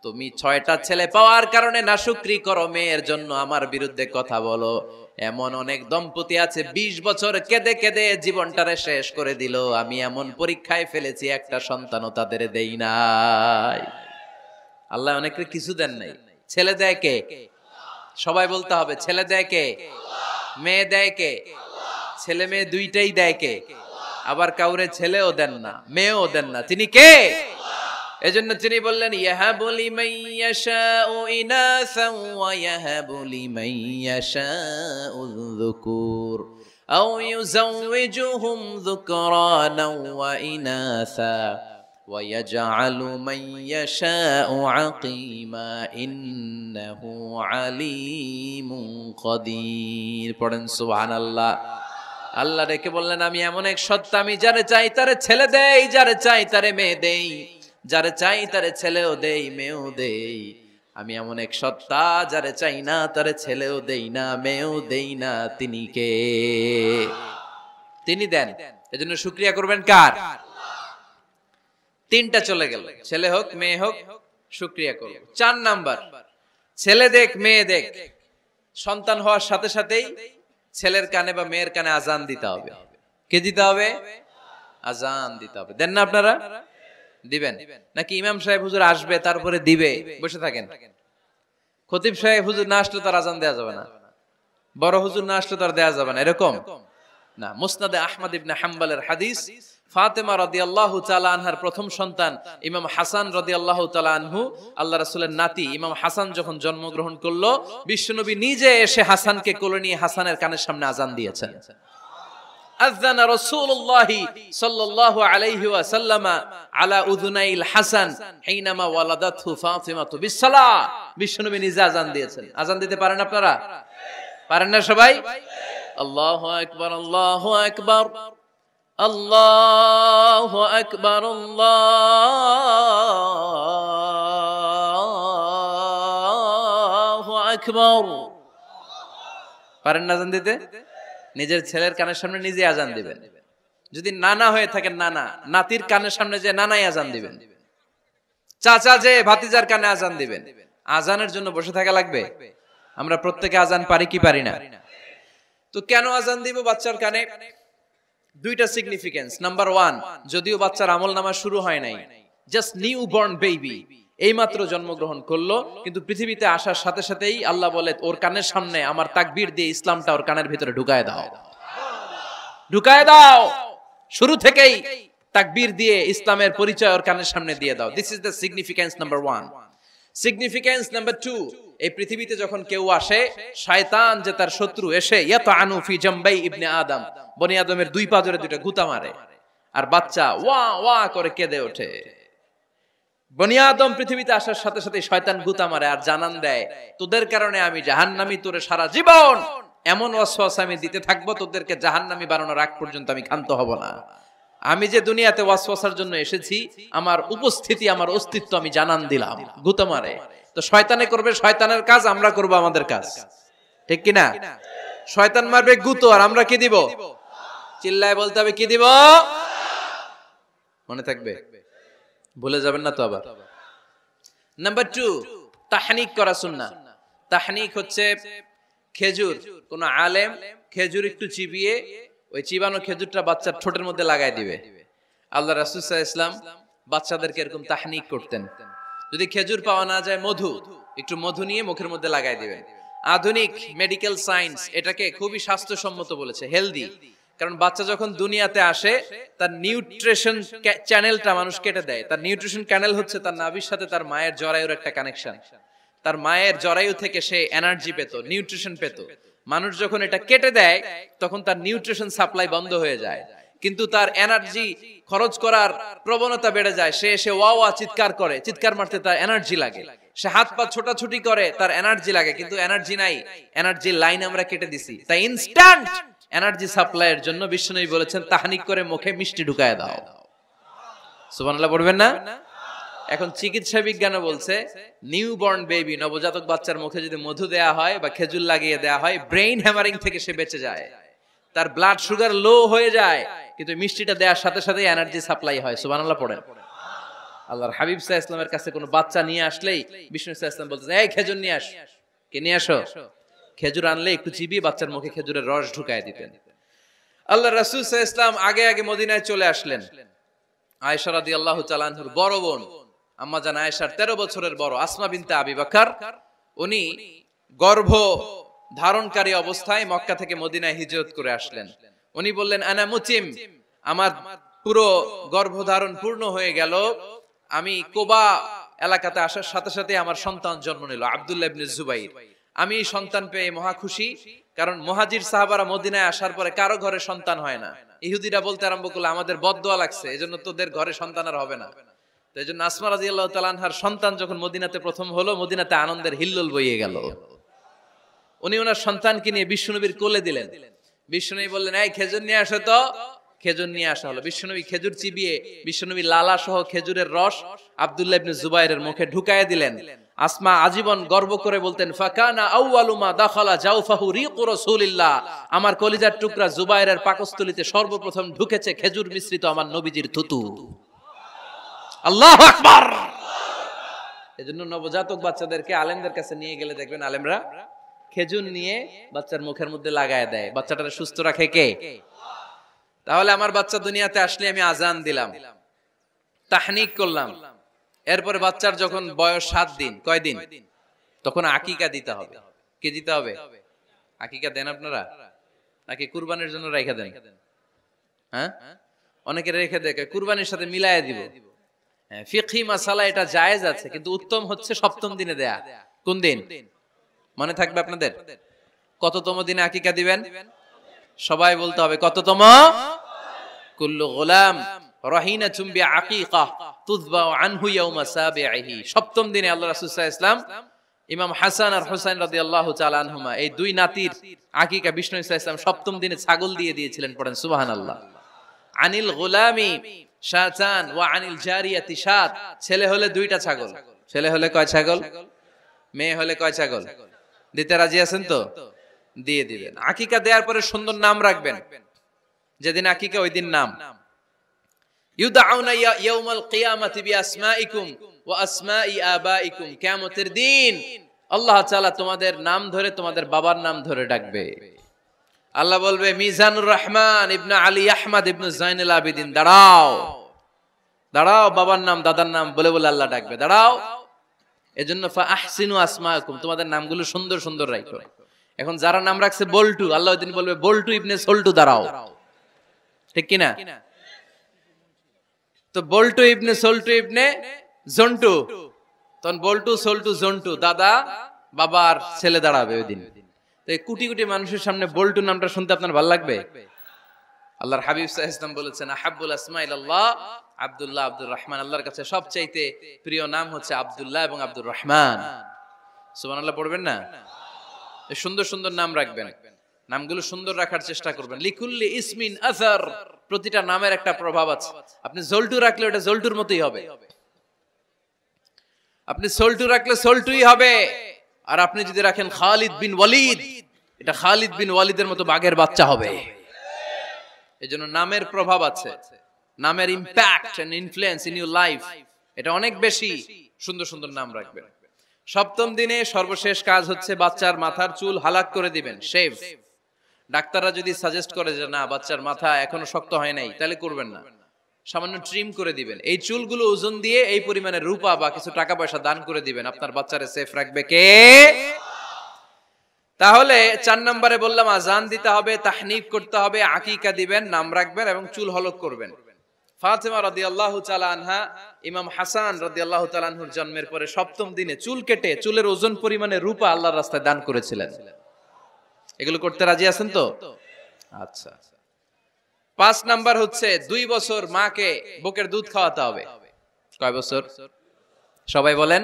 তুমি 6টা ছেলে পাওয়ার কারণে নাশুকরি করো, মেয়ের জন্য আমার বিরুদ্ধে কথা বলো। এমন অনেক দম্পতি আছে 20 বছর কেঁদে কেঁদে জীবনটারে শেষ করে দিল। আমি এমন পরীক্ষায় ফেলেছি, একটা সন্তানও তাদের দেই নাই। আল্লাহ অনেকের কিছু দেন নাই। ছেলে দেয় কে? সবাই বলতে হবে, ছেলে দেয় কে? মেয়ে দেয় কে? ছেলে মেয়ে দুইটাই দেয় কে? আবার কাউরে ছেলেও দেন না, মেয়েও দেন না, তিনি কে? এজন্য তিনি বললেন, ইয়াহাবু লিমান ইয়াশাউ ইনাসান ওয়া ইয়াহাবু লিমান ইয়াশাউ যুকুর আও ইউযাওয়িজুহুম যুকরানান ওয়া ইনাসা ওয়া ইয়াজআলু মান ইয়াশাউ আকিমা ইন্নাহু আলীমুন কাদির। পড়েন সুবহানাল্লাহ। আল্লাহ ডেকে বললেন, আমি এমন এক সত্তা, আমি যারে চাই তারে ছেলে দেই, যারে চাই তারে মেয়ে দেই, যারে চাই তারে ছেলেও দেই মেয়েও দেই। আমি এমন এক সত্তা, যারে চাই না তারে ছেলেও দেই না মেয়েও দেই না। তিনি কে? তিনি দেন। এজন্য শুকরিয়া করবেন কার? 3টা চলে গেল, ছেলে হোক মেয়ে হোক, শুকরিয়া করব। 4 নাম্বার, ছেলে দেখ মেয়ে দেখ, সন্তান হওয়ার সাথে সাথেই ছেলের কানে বা মেয়ের কানে আজান দিতে হবে। কে দিতে হবে? আজান দিতে হবে। দেন না আপনারা? দিবেন নাকি ইমাম সাহেব হুজুর আসবে তারপরে দিবে? বসে থাকেন। খতিব সাহেব হুজুর না আসলে তার আজান দেওয়া যাবে না, বড় হুজুর না আসলে তার দেওয়া যাবে না, এরকম না। মুসনাদে আহমদ ইবনে হাম্বলের হাদিস, ফাতেমা রাদিয়াল্লাহু তাআলা আনহার প্রথম সন্তান ইমাম হাসান রাদিয়াল্লাহু তাআলা আনহু, আল্লাহ রাসূলের নাতি ইমাম হাসান যখন জন্মগ্রহণ করলো, বিশ্বনবী নিজে এসে হাসানকে কোলে নিয়ে হাসানের কানের সামনে আজান দিয়েছেন। আযানা রাসূলুল্লাহি সাল্লাল্লাহু আলাইহি ওয়াসাল্লাম আলা উযুনাইল হাসান হিনামা ওয়ালাদাতহু ফাতিমাতু বিসসালাহ। বিশ্বনবী নিজে আজান দিয়েছেন। আজান দিতে পারেন আপনারা? পারেন না সবাই? আল্লাহু আকবার, আল্লাহু আকবার, আল্লাহু আকবার, আল্লাহু আকবার। পারেন না আজান দিতে? নিজের ছেলের কানের সামনে নিজে আজান দিবেন। যদি নানা হয়ে থাকেন, নানা নাতির কানের সামনে যে নানাই আজান দিবেন, চাচা যে ভাতিজার কানে আজান দিবেন। আজানের জন্য বসে থাকা লাগবে? আমরা প্রত্যেকে আজান পারি কি পারি না? তো কেন আজান দিব বাচ্চার কানে? দুইটা সিগনিফিকেন্স। নাম্বার 1, যদিও বাচ্চার আমলনামা শুরু হয় নাই, জাস্ট নিউ বর্ন বেবি, এইমাত্র জন্মগ্রহণ করলো, কিন্তু পৃথিবীতে আসার সাথে সাথেই আল্লাহ বলে ওর কানের সামনে আমার তাকবীর দিয়ে ইসলামটা ওর কানের ভিতরে ঢুকায় দাও, ঢুকায় দাও। শুরু থেকেই তাকবীর দিয়ে ইসলামের পরিচয় ওর কানের সামনে দিয়ে দাও। This is the significance number 1। Significance number 2, এই পৃথিবীতে যখন কেউ আসে, শয়তান যে তার শত্রু, এসে ইয়াতানু ফি জামবাই ইবনে আদম, বনি আদমের দুই পা ধরে দুইটা গুতা মারে, আর বাচ্চা ওয়া ওয়া করে কেঁদে ওঠে। বনি আদম পৃথিবীতে আসার সাথে সাথে শয়তান গুতা মারে আর জানান দেয়, তোদের কারণে আমি জাহান্নামী, তোরে সারা জীবন এমন ওয়াসওয়াসা আমি দিতে থাকবো, তোদেরকে জাহান্নামী বানানোর আগ পর্যন্ত আমি ক্ষান্ত হব না। আমি যে দুনিয়াতে ওয়াসওয়াসার জন্য এসেছি, আমার উপস্থিতি, আমার অস্তিত্ব আমি জানান দিলাম। গুতা মারে। তো শয়তানে করবে শয়তানের কাজ, আমরা করব আমাদের কাজ, ঠিক কি না? শয়তান মারবে গুতো, আর আমরা কি দিব? চিল্লায় বলতে হবে কি দিব? মনে থাকবে, ভুলে যাবেন না তো আবার। নাম্বার 2, তাহনিক করা সুন্নাহ। তাহনিক হচ্ছে খেজুর, কোন আলেম খেজুর একটু চিবিয়ে ওই চিবানো খেজুরটা বাচ্চার ঠোঁটের মধ্যে লাগাই দিবে। আল্লাহ রাসূল সাল্লাল্লাহু আলাইহি ওয়াসাল্লাম বাচ্চাদেরকে এরকম তাহনিক করতেন। যদি খেজুর পাওয়া না যায়, মধু, একটু মধু নিয়ে মুখের মধ্যে লাগাই দিবেন। আধুনিক মেডিকেল সায়েন্স এটাকে খুবই স্বাস্থ্যসম্মত বলেছে, হেলদি। কারণ বাচ্চা যখন দুনিয়াতে আসে, তার নিউট্রিশন চ্যানেলটা মানুষ কেটে দেয়। তার নিউট্রিশন চ্যানেল হচ্ছে তার নাভির সাথে তার মায়ের জরায়ুর একটা কানেকশন। তার মায়ের জরায়ু থেকে সে এনার্জি পেত, নিউট্রিশন পেত। মানুষ যখন এটা কেটে দেয়, তখন তার নিউট্রিশন সাপ্লাই বন্ধ হয়ে যায়, কিন্তু তার এনার্জি খরচ করার প্রবণতা বেড়ে যায়। সে এসে ওয়া ওয়া চিৎকার করে, চিৎকার মারতে তার এনার্জি লাগে। সে হাত পা ছোটাছুটি করে, তার এনার্জি লাগে, কিন্তু এনার্জি নাই। এনার্জি লাইন আমরা কেটে দিছি। তাই ইনস্ট্যান্ট এনার্জি সাপ্লাইয়ের জন্য বিশ্বনবী বলেছেন, তাহনিক করে মুখে মিষ্টি ঢুকায় দাও। সুবহানাল্লাহ পড়বেন না? এখন চিকিৎসা বিজ্ঞানও বলছে, নিউবর্ন বেবি, নবজাতক বাচ্চার মুখে যদি মধু দেয়া হয় বা খেজুর লাগিয়ে দেয়া হয়, ব্রেইন হ্যামারিং থেকে সে বেঁচে যায়। তার ব্লাড সুগার লো হয়ে যায়, কিন্তু মিষ্টিটা দেওয়ার সাথে সাথে এনার্জি সাপ্লাই হয়। সুবহানাল্লাহ পড়েন। আল্লাহর হাবিব সাল্লাল্লাহু আলাইহি ওয়াসাল্লামের কাছে কোনো বাচ্চা নিয়ে আসলেই বিষ্ণু সাল্লাল্লাহু আলাইহি ওয়াসাল্লাম বলতেন, এই খেজুর নিয়ে আস। কে নিয়ে আসো? খেজুর আনলে একটু চিবিয়ে বাচ্চার মুখে খেজুরের রস ঢুকায় দিতেন। আল্লাহর রাসূল সাল্লাল্লাহু আলাইহি ওয়াসাল্লাম আগে আগে মদিনায় চলে আসলেন। আয়েশা রাদিয়াল্লাহু তাআলা আনহার বড় বোন, আম্মা জান আয়েশার 13 বছরের বড়, আসমা বিনতে আবি বকর, উনি গর্ভ ধারণকারী অবস্থায় মক্কা থেকে মদিনায় হিজরত করে আসলেন। উনি বললেন, আনা মুতিম, আমার পুরো গর্ভধারণ পূর্ণ হয়ে গেল, আমি কোবা এলাকাতে আসার সাথে সাথে আমার সন্তান জন্ম নিল, আব্দুল্লাহ ইবনে জুবাইর। আমি সন্তান পেয়ে মহা খুশি, কারণ মুহাজির সাহাবারা মদিনায় আসার পরে কারো ঘরে সন্তান হয় না। ইহুদিরা বলতে আরম্ভ করলো, আমাদের বদদোয়া লাগছে, এজন্য তোদের ঘরে সন্তান আর হবে না। তো এইজন্য আসমা রাদিয়াল্লাহু তাআলা আনহার সন্তান যখন মদিনাতে প্রথম হলো, মদিনাতে আনন্দের হিল্লোল বইয়ে গেল। উনি ওনার সন্তানকে নিয়ে বিশ্বনবীর কোলে দিলেন। বিশ্বনবী বললেন, এই খেজুর নিয়ে আসো তো। খেজুর নিয়ে আসা হলো। বিশ্বনবী খেজুর চিবিয়ে বিশ্বনবী লালা সহ খেজুরের রস আব্দুল্লাহ ইবনে জুবাইরের মুখে ঢুকায় দিলেন। আসমা আজীবন গর্ব করে বলতেন, ফাকানা আউয়ালু মা দাখালা জাওফাহু রিকু রাসূলিল্লাহ, আমার কলিজার টুকরা জুবাইরের পাকস্থলীতে সর্বপ্রথম ঢুকেছে খেজুর মিশ্রিত আমার নবীজির থুতু। আল্লাহু আকবার। এজন্য নবজাতক বাচ্চাদেরকে আলেমদের কাছে নিয়ে গেলে দেখবেন আলেমরা খেজুর নিয়ে বাচ্চার মুখের মধ্যে লাগায় দেয়। বাচ্চাটাকে সুস্থ রাখে কে? তাহলে আমার বাচ্চা দুনিয়াতে আসলে আমি আজান দিলাম, তাহনিক করলাম, এরপরে বাচ্চার যখন বয়স 7 দিন, কয় দিন? তখন আকিকা দিতে হবে। কে দিতে হবে? আকিকা দেন আপনারা নাকি কুরবানির জন্য রেখে দেন? হ্যাঁ, অনেকে রেখে দেয় কুরবানির সাথে মিলায়া দিব। হ্যাঁ, ফিকহি মাসালা এটা জায়েজ আছে, কিন্তু উত্তম হচ্ছে সপ্তম দিনে দেয়া। কোন দিন মনে থাকবে আপনাদের? কততম দিনে আকিকা দিবেন? সবাই বলতে হবে কততম? কুল্লু গোলাম রাহিনাতুম বিআকিকা তুযবাউ আনহু ইয়াউমা সাবিহি। সপ্তম দিনে আল্লাহ রাসূল সাল্লাল্লাহু আলাইহি ওয়াসাল্লাম ইমাম হাসান আর হুসাইন রাদিয়াল্লাহু তাআলা আনহুমা এই দুই নাতির আকিকা বিষ্ণু সাল্লাল্লাহু আলাইহি ওয়াসাল্লাম সপ্তম দিনে ছাগল দিয়ে দিয়েছিলেন। পড়েন সুবহানাল্লাহ। আনিল গোলামি শাতান ওয়া আনিল জারিয়াতি শাত। ছেলে হলে দুইটা ছাগল। ছেলে হলে কয় ছাগল? মেয়ে হলে কয় ছাগল? দিতে রাজি আছেন তো? দিয়ে দিবেন। আকিকা দেওয়ার পরে সুন্দর নাম রাখবেন। যেদিন আকিকা ওই দিন নাম। ইউদাউনা ইয়াউমাল কিয়ামাতি বিআসমাইকুম ওয়া আসমাই আবাইকুম। কিয়ামতের দিন আল্লাহ তাআলা তোমাদের নাম ধরে তোমাদের বাবার নাম ধরে ডাকবে। আল্লাহ বলবে মিজানুর রহমান ইবনে আলী আহমদ ইবনে জাইনুল আবিদিন, দাঁড়াও দাঁড়াও, বাবার নাম দাদার নাম বলে বলে আল্লাহ ডাকবে, দাঁড়াও। এজন্য ফা আহসিনু আসমাকুম, তোমাদের নামগুলো সুন্দর সুন্দর রাখো। এখন যারা নাম রাখছে বল্টু, আল্লাহ ওই দিন বলবে বল্টু ইবনে সল্টু, দাঁড়াও। ঠিক কি না? তো বল্টু ইবনে সল্টু ইবনে জন্টু, তখন বল্টু সল্টু জন্টু, দাদা বাবার ছেলে দাঁড়াবে ওই দিন। তো এই কোটি কোটি মানুষের সামনে বল্টু নামটা শুনতে আপনার ভালো লাগবে? আল্লাহর হাবিব সাল্লাল্লাহু আলাইহি ওয়াসাল্লাম বলেছেন আহাব্বুল আসমা ইলাল্লাহ আব্দুল্লাহ আব্দুর রহমান। আল্লাহর কাছে সবচাইতে প্রিয় নাম হচ্ছে আব্দুল্লাহ এবং আব্দুর রহমান। সুবহানাল্লাহ পড়বেন না? সুন্দর সুন্দর নাম রাখবেন, নামগুলো সুন্দর রাখার চেষ্টা করবেন। লিকুল্লি ইসমিন আসার, প্রতিটা নামের একটা প্রভাব আছে। আপনি জল্টু রাখলে ওটা জল্টুর মতোই হবে, আপনি সল্টু রাখলে সল্টুই হবে। আর আপনি যদি রাখেন খালিদ বিন ওয়ালিদ, এটা খালিদ বিন ওয়ালিদের মতো বাঘের বাচ্চা হবে। এজন্য নামের প্রভাব আছে, নামের impact and influence in your life এটা অনেক বেশি। সুন্দর সুন্দর নাম রাখবেন। সপ্তম দিনে সর্বশেষ কাজ হচ্ছে বাচ্চার মাথার চুল হালাক করে দিবেন, শেভ। ডাক্তাররা যদি সাজেস্ট করে যে না বাচ্চার মাথা এখনো শক্ত হয় নাই, তাহলে করবেন না, সামান্য ট্রিম করে দিবেন। এই চুলগুলো ওজন দিয়ে এই পরিমাণে রূপা বা কিছু টাকা পয়সা দান করে দিবেন। আপনার বাচ্চারে সেফ রাখবে কে? তাহলে 4 নম্বরে বললাম আজান দিতে হবে, তাহনিক করতে হবে, আকিকা দিবেন, নাম রাখবেন এবং চুল হলক করবেন। ফাতেমা রাদিয়াল্লাহু তাআলা আনহা ইমাম হাসান রাদিয়াল্লাহু তাআলা আনহুর জন্মের পরে সপ্তম দিনে চুল কেটে চুলের ওজন পরিমাণে রূপা আল্লাহর রাস্তায় দান করেছিলেন। এগুলো করতে রাজি আছেন তো? আচ্ছা। 5 নাম্বার হচ্ছে 2 বছর মাকে বুকের দুধ খাওয়াতে হবে। কয় বছর? সবাই বলেন।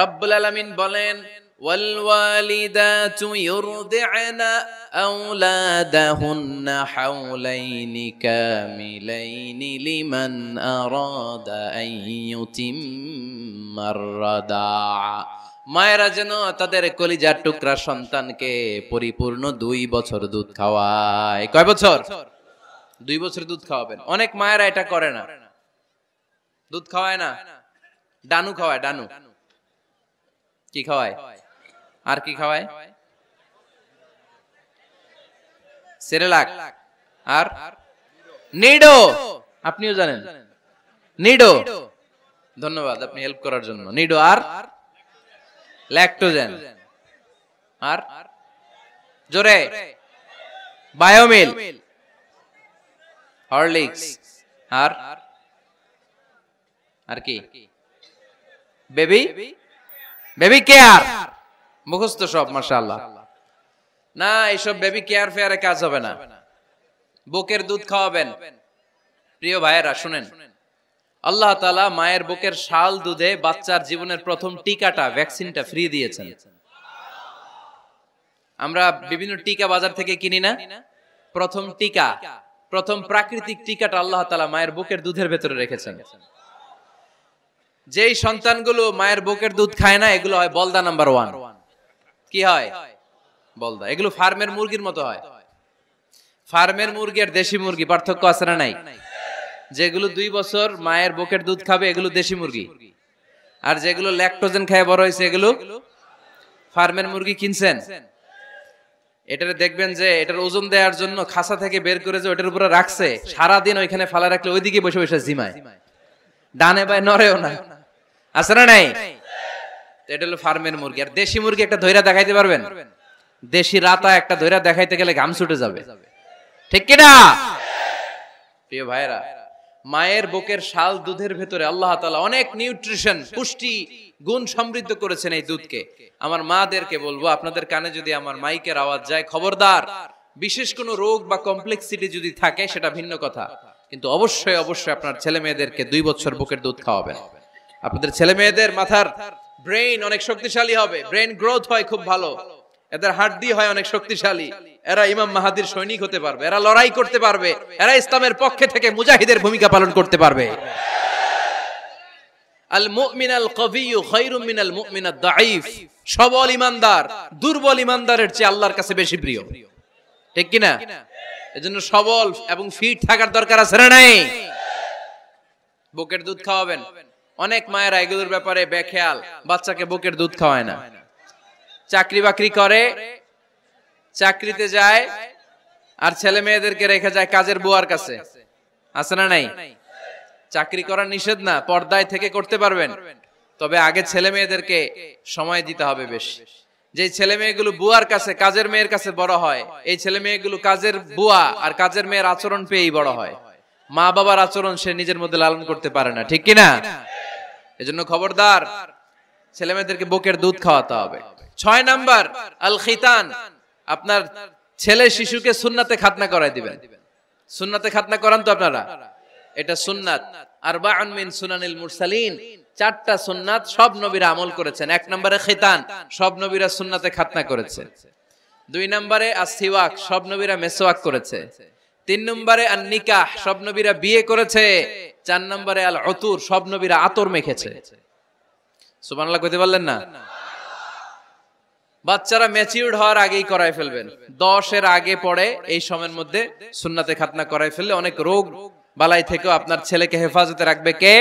রব্বুল আলামিন বলেন ওয়াল ওয়ালিদাতু ইউরদি'না আওলাদাহুন্না হাওলাইনি কামিলাইনি লিমান আরাদা আন ইউতিম্মার রাদা'a। মায়েরা যেন তাদের কলিজার টুকরা সন্তানকে পরিপূর্ণ 2 বছর দুধ খাওয়ায়। কয় বছর? 2 বছর দুধ খাওয়াবেন। অনেক মায়েরা এটা করে না, দুধ খাওয়ায় না, ডানু খাওয়ায়। ডানু কি খাওয়ায়? আর কি খাওয়ায়? সেরেলাক আর নিডো। আপনিও জানেন নিডো? ধন্যবাদ আপনি হেল্প করার জন্য। নিডো আর ল্যাকটোজেন আর জোরে বায়োমিল, হরলিক্স আর কি? Baby care. মুখস্থ সব মাশাআল্লাহ। না এইসব বেবি কেয়ার ফেয়ারে কাজ হবে না। বুকের দুধ খাওয়াবেন। প্রিয় ভাইয়েরা শুনেন, আল্লাহ তাআলা মায়ের বুকের শাল দুধে বাচ্চার জীবনের প্রথম টিকাটা, ভ্যাকসিনটা ফ্রি দিয়েছেন। আমরা বিভিন্ন টিকা বাজার থেকে কিনি না? প্রথম টিকা, প্রথম প্রাকৃতিক টিকাটা আল্লাহ তাআলা মায়ের বুকের দুধের ভেতরে রেখেছেন। যেই সন্তানগুলো মায়ের বুকের দুধ খায় না, এগুলো হয় বলদা নাম্বার 1। কি হয়? বলদা। এগুলো ফার্মের মুরগির মতো হয়। ফার্মের মুরগি আর দেশি মুরগি পার্থক্য আছে না নাই? যেগুলো 2 বছর মায়ের বুকের দুধ খাবে এগুলো দেশি মুরগি, আর যেগুলো ল্যাকটোজেন খায় বড় হয়েছে এগুলো ফার্মের মুরগি। কিনছেন? এটারে দেখবেন যে এটার ওজন দেওয়ার জন্য খাসা থেকে বের করে যে ওটার উপরে রাখছে, সারাদিন ওইখানে ফালা রাখলে ওইদিকে বসে বসে জিমায়, ডানে বায়ে নড়েও না। আছে না নাই? এটা হলো ফার্মের মুরগি। আর দেশি মুরগি একটা ধইরা দেখাইতে পারবেন? দেশি রাতা একটা ধইরা দেখাইতে গেলে ঘাম ছুটে যাবে, ঠিক কিনা? প্রিয় ভাইরা, মায়ের বুকের শাল দুধের ভেতরে আল্লাহ তাআলা অনেক নিউট্রিশন, পুষ্টি গুণ সমৃদ্ধ করেছেন এই দুধকে। আমার মাদেরকে বলবো, আপনাদের কানে যদি আমার মাইকের আওয়াজ যায়, খবরদার, বিশেষ কোনো রোগ বা কমপ্লেক্সিটি যদি থাকে সেটা ভিন্ন কথা, কিন্তু অবশ্যই অবশ্যই আপনার ছেলে মেয়েদেরকে 2 বছর বুকের দুধ খাওয়াবেন। আপনাদের ছেলে মেয়েদের মাথার ব্রেইন অনেক শক্তিশালী হবে, ব্রেইন গ্রোথ হয় খুব ভালো, এদের হাড্ডি হয় অনেক শক্তিশালী, এরা ইমাম মাহাদির সৈনিক হতে পারবে, এরা লড়াই করতে পারবে, এরা ইসলামের পক্ষে থেকে মুজাহিদের ভূমিকা পালন করতে পারবে। আল মুমিন আল কবিয়্যু খায়রুম মিনাল মুমিন আদ দাঈফ। সবল ঈমানদার দুর্বল ঈমানদারের চেয়ে আল্লাহর কাছে বেশি প্রিয়, ঠিক কি না? এজন্য সবল এবং ফিট থাকার দরকার আছে না নাই? বুকের দুধ খাওয়াবেন। অনেক মায়েরা এগুলোর ব্যাপারে বেখেয়াল, বাচ্চাকে বুকের দুধ খাওয়ায় না। চাকরি বাকরি করে, চাকরিতে যায়, আর ছেলে মেয়েদেরকে রেখে যায় কাজের বুয়ার কাছে, আছে না নাই? চাকরি করা নিষেধ না, পর্দায় থেকে করতে পারবেন, তবে আগে ছেলে মেয়েদেরকে সময় দিতে হবে বেশি। যে ছেলে মেয়েগুলো বুয়ার কাছে, কাজের মেয়ের কাছে বড় হয়, এই ছেলে মেয়েগুলো কাজের বুয়া আর কাজের মেয়ের আচরণ পেয়েই বড় হয়। মা বাবার আচরণ সে নিজের মধ্যে লালন করতে পারে না, ঠিক কিনা? এজন্য খবরদার, ছেলে মেয়েদেরকে বুকের দুধ খাওয়াতে হবে। 6 নাম্বার আল খিতান। আপনার ছেলে শিশুকে সুন্নাতে খাতনা করাই দিবেন। সুন্নাতে খাতনা করান তো আপনারা? এটা সুন্নাত। আরবাউন মিন সুনানিল মুরসালিন, 4টা সুন্নাত সব নবীরা আমল করেছেন। 1 নম্বরে খিতান, সব নবীরা সুন্নাতে খাতনা করেছে। 2 নম্বরে আসসিওয়াক, সব নবীরা মেসওয়াক করেছে। 3 নম্বরে আন নিকাহ, সব নবীরা বিয়ে করেছে। 4 নম্বরে আল উতুর, সব নবীরা আতর মেখেছে। সুবহানাল্লাহ কইতে পারলেন না? বাচ্চারা ম্যাচিউরড হওয়ার আগেই করাই ফেলবেন। 10 এর আগে পড়ে এই সময়ের মধ্যে সুন্নাতে খাতনা করাই ফেললে অনেক রোগ বালাই থেকেও আপনার ছেলেকে হেফাজতে রাখবে কে?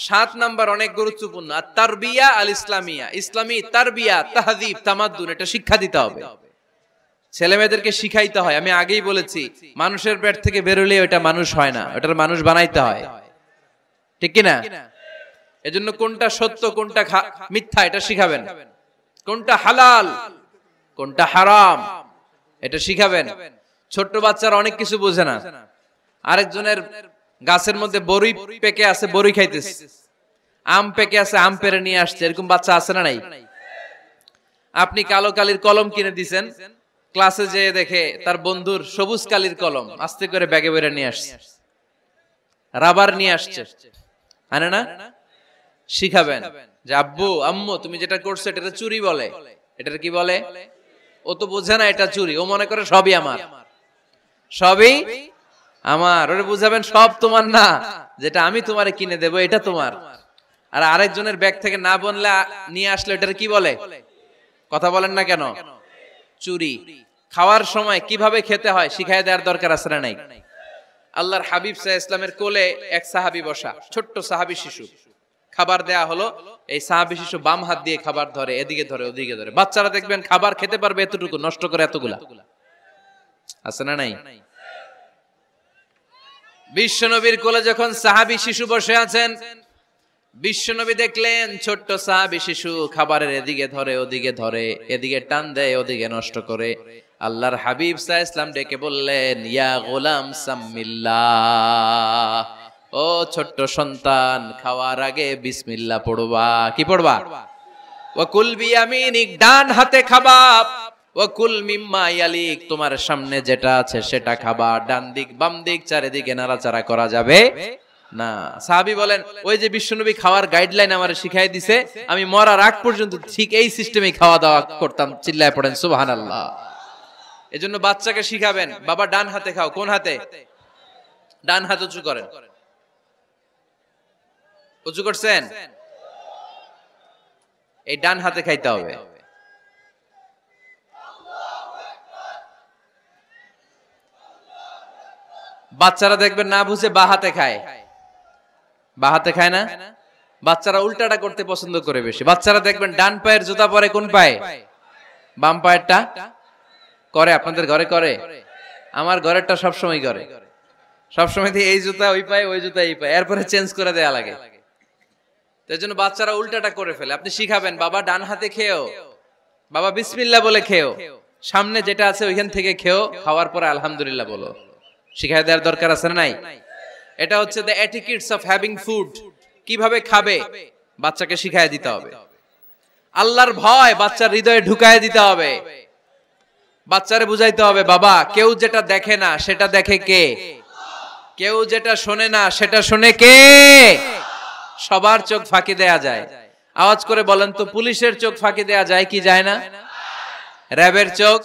7 নাম্বার অনেক গুরুত্বপূর্ণ, তারবিয়া আল ইসলামিয়া। ইসলামী তারবিয়া, তাহযীব, তামাদ্দুন, এটা শিক্ষা দিতে হবে। ছেলে মেয়েদেরকে শিখাইতে হয়। আমি আগেই বলেছি, মানুষের পেট থেকে বেরোলে ওটা মানুষ হয় না, ওটার মানুষ বানাইতে হয়, ঠিক কি না? এজন্য কোনটা সত্য কোনটা মিথ্যা এটা শিখাবেন, কোনটা হালাল কোনটা হারাম এটা শিখাবেন। ছোট্ট বাচ্চারা অনেক কিছু বোঝে না। আরেকজনের গাছের মধ্যে বড়ই পেকে আছে, বড়ই খাইতেছে, আম পেকে আছে, আম পেরে নিয়ে আসছে, এরকম বাচ্চা আছে না নাই? আপনি কালো কালির কলম কিনে দিছেন, ক্লাসে যেয়ে দেখে তার বন্ধুর সবুজ কালির কলম, আস্তে করে ব্যাগে বেরে নিয়ে আসছে, রাবার নিয়ে আসছে, আনে না? শিখাবেন যে আব্বু আম্মু তুমি যেটা করছো এটা চুরি বলে। এটা কি বলে? ও তো বোঝে না এটা চুরি, ও মনে করে সবই আমার, সবই আমার। ওরে বুঝাবেন সব তোমার না, যেটা আমি তোমারে কিনে দেবো এটা তোমার। আর আরেকজনের ব্যাগ থেকে না বনলে নিয়ে আসলে এটা কি বলে? কথা বলেন না কেন? চুরি। খাওয়ার সময় কিভাবে খেতে হয় শিখায় দেওয়ার দরকার আছে না নাই? আল্লাহর হাবিব সাল্লাল্লাহু আলাইহি ওয়াসাল্লামের কোলে এক সাহাবী বসা, ছোট্ট সাহাবী শিশু, খাবার দেয়া হলো। এই সাহাবী শিশু বাম হাত দিয়ে খাবার ধরে, এদিকে ধরে ওদিকে ধরে। বাচ্চারা দেখবেন খাবার খেতে পারবে এতটুকু, নষ্ট করে এতগুলা, আছে না নাই? বিশ্বনবীর কোলে যখন সাহাবী শিশু বসে আছেন, বিশ্বনবী দেখলেন ছোট্ট সাহাবী শিশু খাবারের এদিকে ধরে ওদিকে ধরে, এদিকে টান দেয় ওদিকে নষ্ট করে। আল্লাহর হাবিব সাল্লাল্লাহু আলাইহি ওয়াসাল্লাম ডেকে বললেন, ইয়া গোলাম সাম্মিল্লাহ, ও ছোট্ট সন্তান, খাওয়ার আগে বিসমিল্লাহ পড়বা। কি পড়বা? ওয়া কুল বিয়ামিনিক, ডান হাতে খাবা। ওয়া কুল মিম্মা ইয়ালিক, তোমার সামনে যেটা আছে সেটা খাবা। ডান দিক বাম দিক চারিদিকে নাড়াচাড়া করা যাবে না। সাহাবী বলেন, ওই যে বিশ্বনবী খাওয়ার গাইডলাইন আমারে শিখাই দিছে, আমি মরার আগ পর্যন্ত ঠিক এই সিস্টেমে খাওয়া দাওয়া করতাম। চিল্লায় পড়েন সুবহানাল্লাহ। এজন্য বাচ্চাকে শিখাবেন, বাবা ডান হাতে খাও। কোন হাতে? ডান হাত উঁচু করেন। উঁচু করছেন? এই ডান হাতে খাইতে হবে। বাচ্চারা দেখবেন না বুঝে বা হাতে খায়। বা হাতে খায় না? বাচ্চারা উল্টাটা করতে পছন্দ করে বেশি। বাচ্চারা দেখবেন ডান পায়ের জুতা পরে কোন পায়ে? বাম পায়েরটা করে। আপনাদের ঘরে করে? আমার ঘরেরটা সবসময় করে। সবসময় এই জুতা ওই পায়ে, ওই জুতা এই পায়ে, এরপরে চেঞ্জ করে দেয়া লাগে। তাই জন্য বাচ্চারা উল্টাটা করে ফেলে। আপনি শিখাবেন বাবা ডান হাতে খেও, বাবা বিসমিল্লাহ বলে খেও, সামনে যেটা আছে ওইখান থেকে খেও, খাওয়ার পরে আলহামদুলিল্লাহ বলো। শিখাই দেওয়ার দরকার আছে না নাই? এটা হচ্ছে the etiquettes of having food. কিভাবে খাবে বাচ্চাকে শিখাই দিতে হবে। আল্লাহর ভয় বাচ্চার হৃদয়ে ঢুকায় দিতে হবে। বাচ্চারে বুঝাইতে হবে বাবা কেউ যেটা দেখে না সেটা দেখে কে, কেউ যেটা শোনে না সেটা শোনে কে। সবার চোখ ফাঁকি দেয়া যায়। আওয়াজ করে বলেন তো, পুলিশের চোখ ফাঁকি দেয়া যায় কি যায় না? র্যাবের চোখ,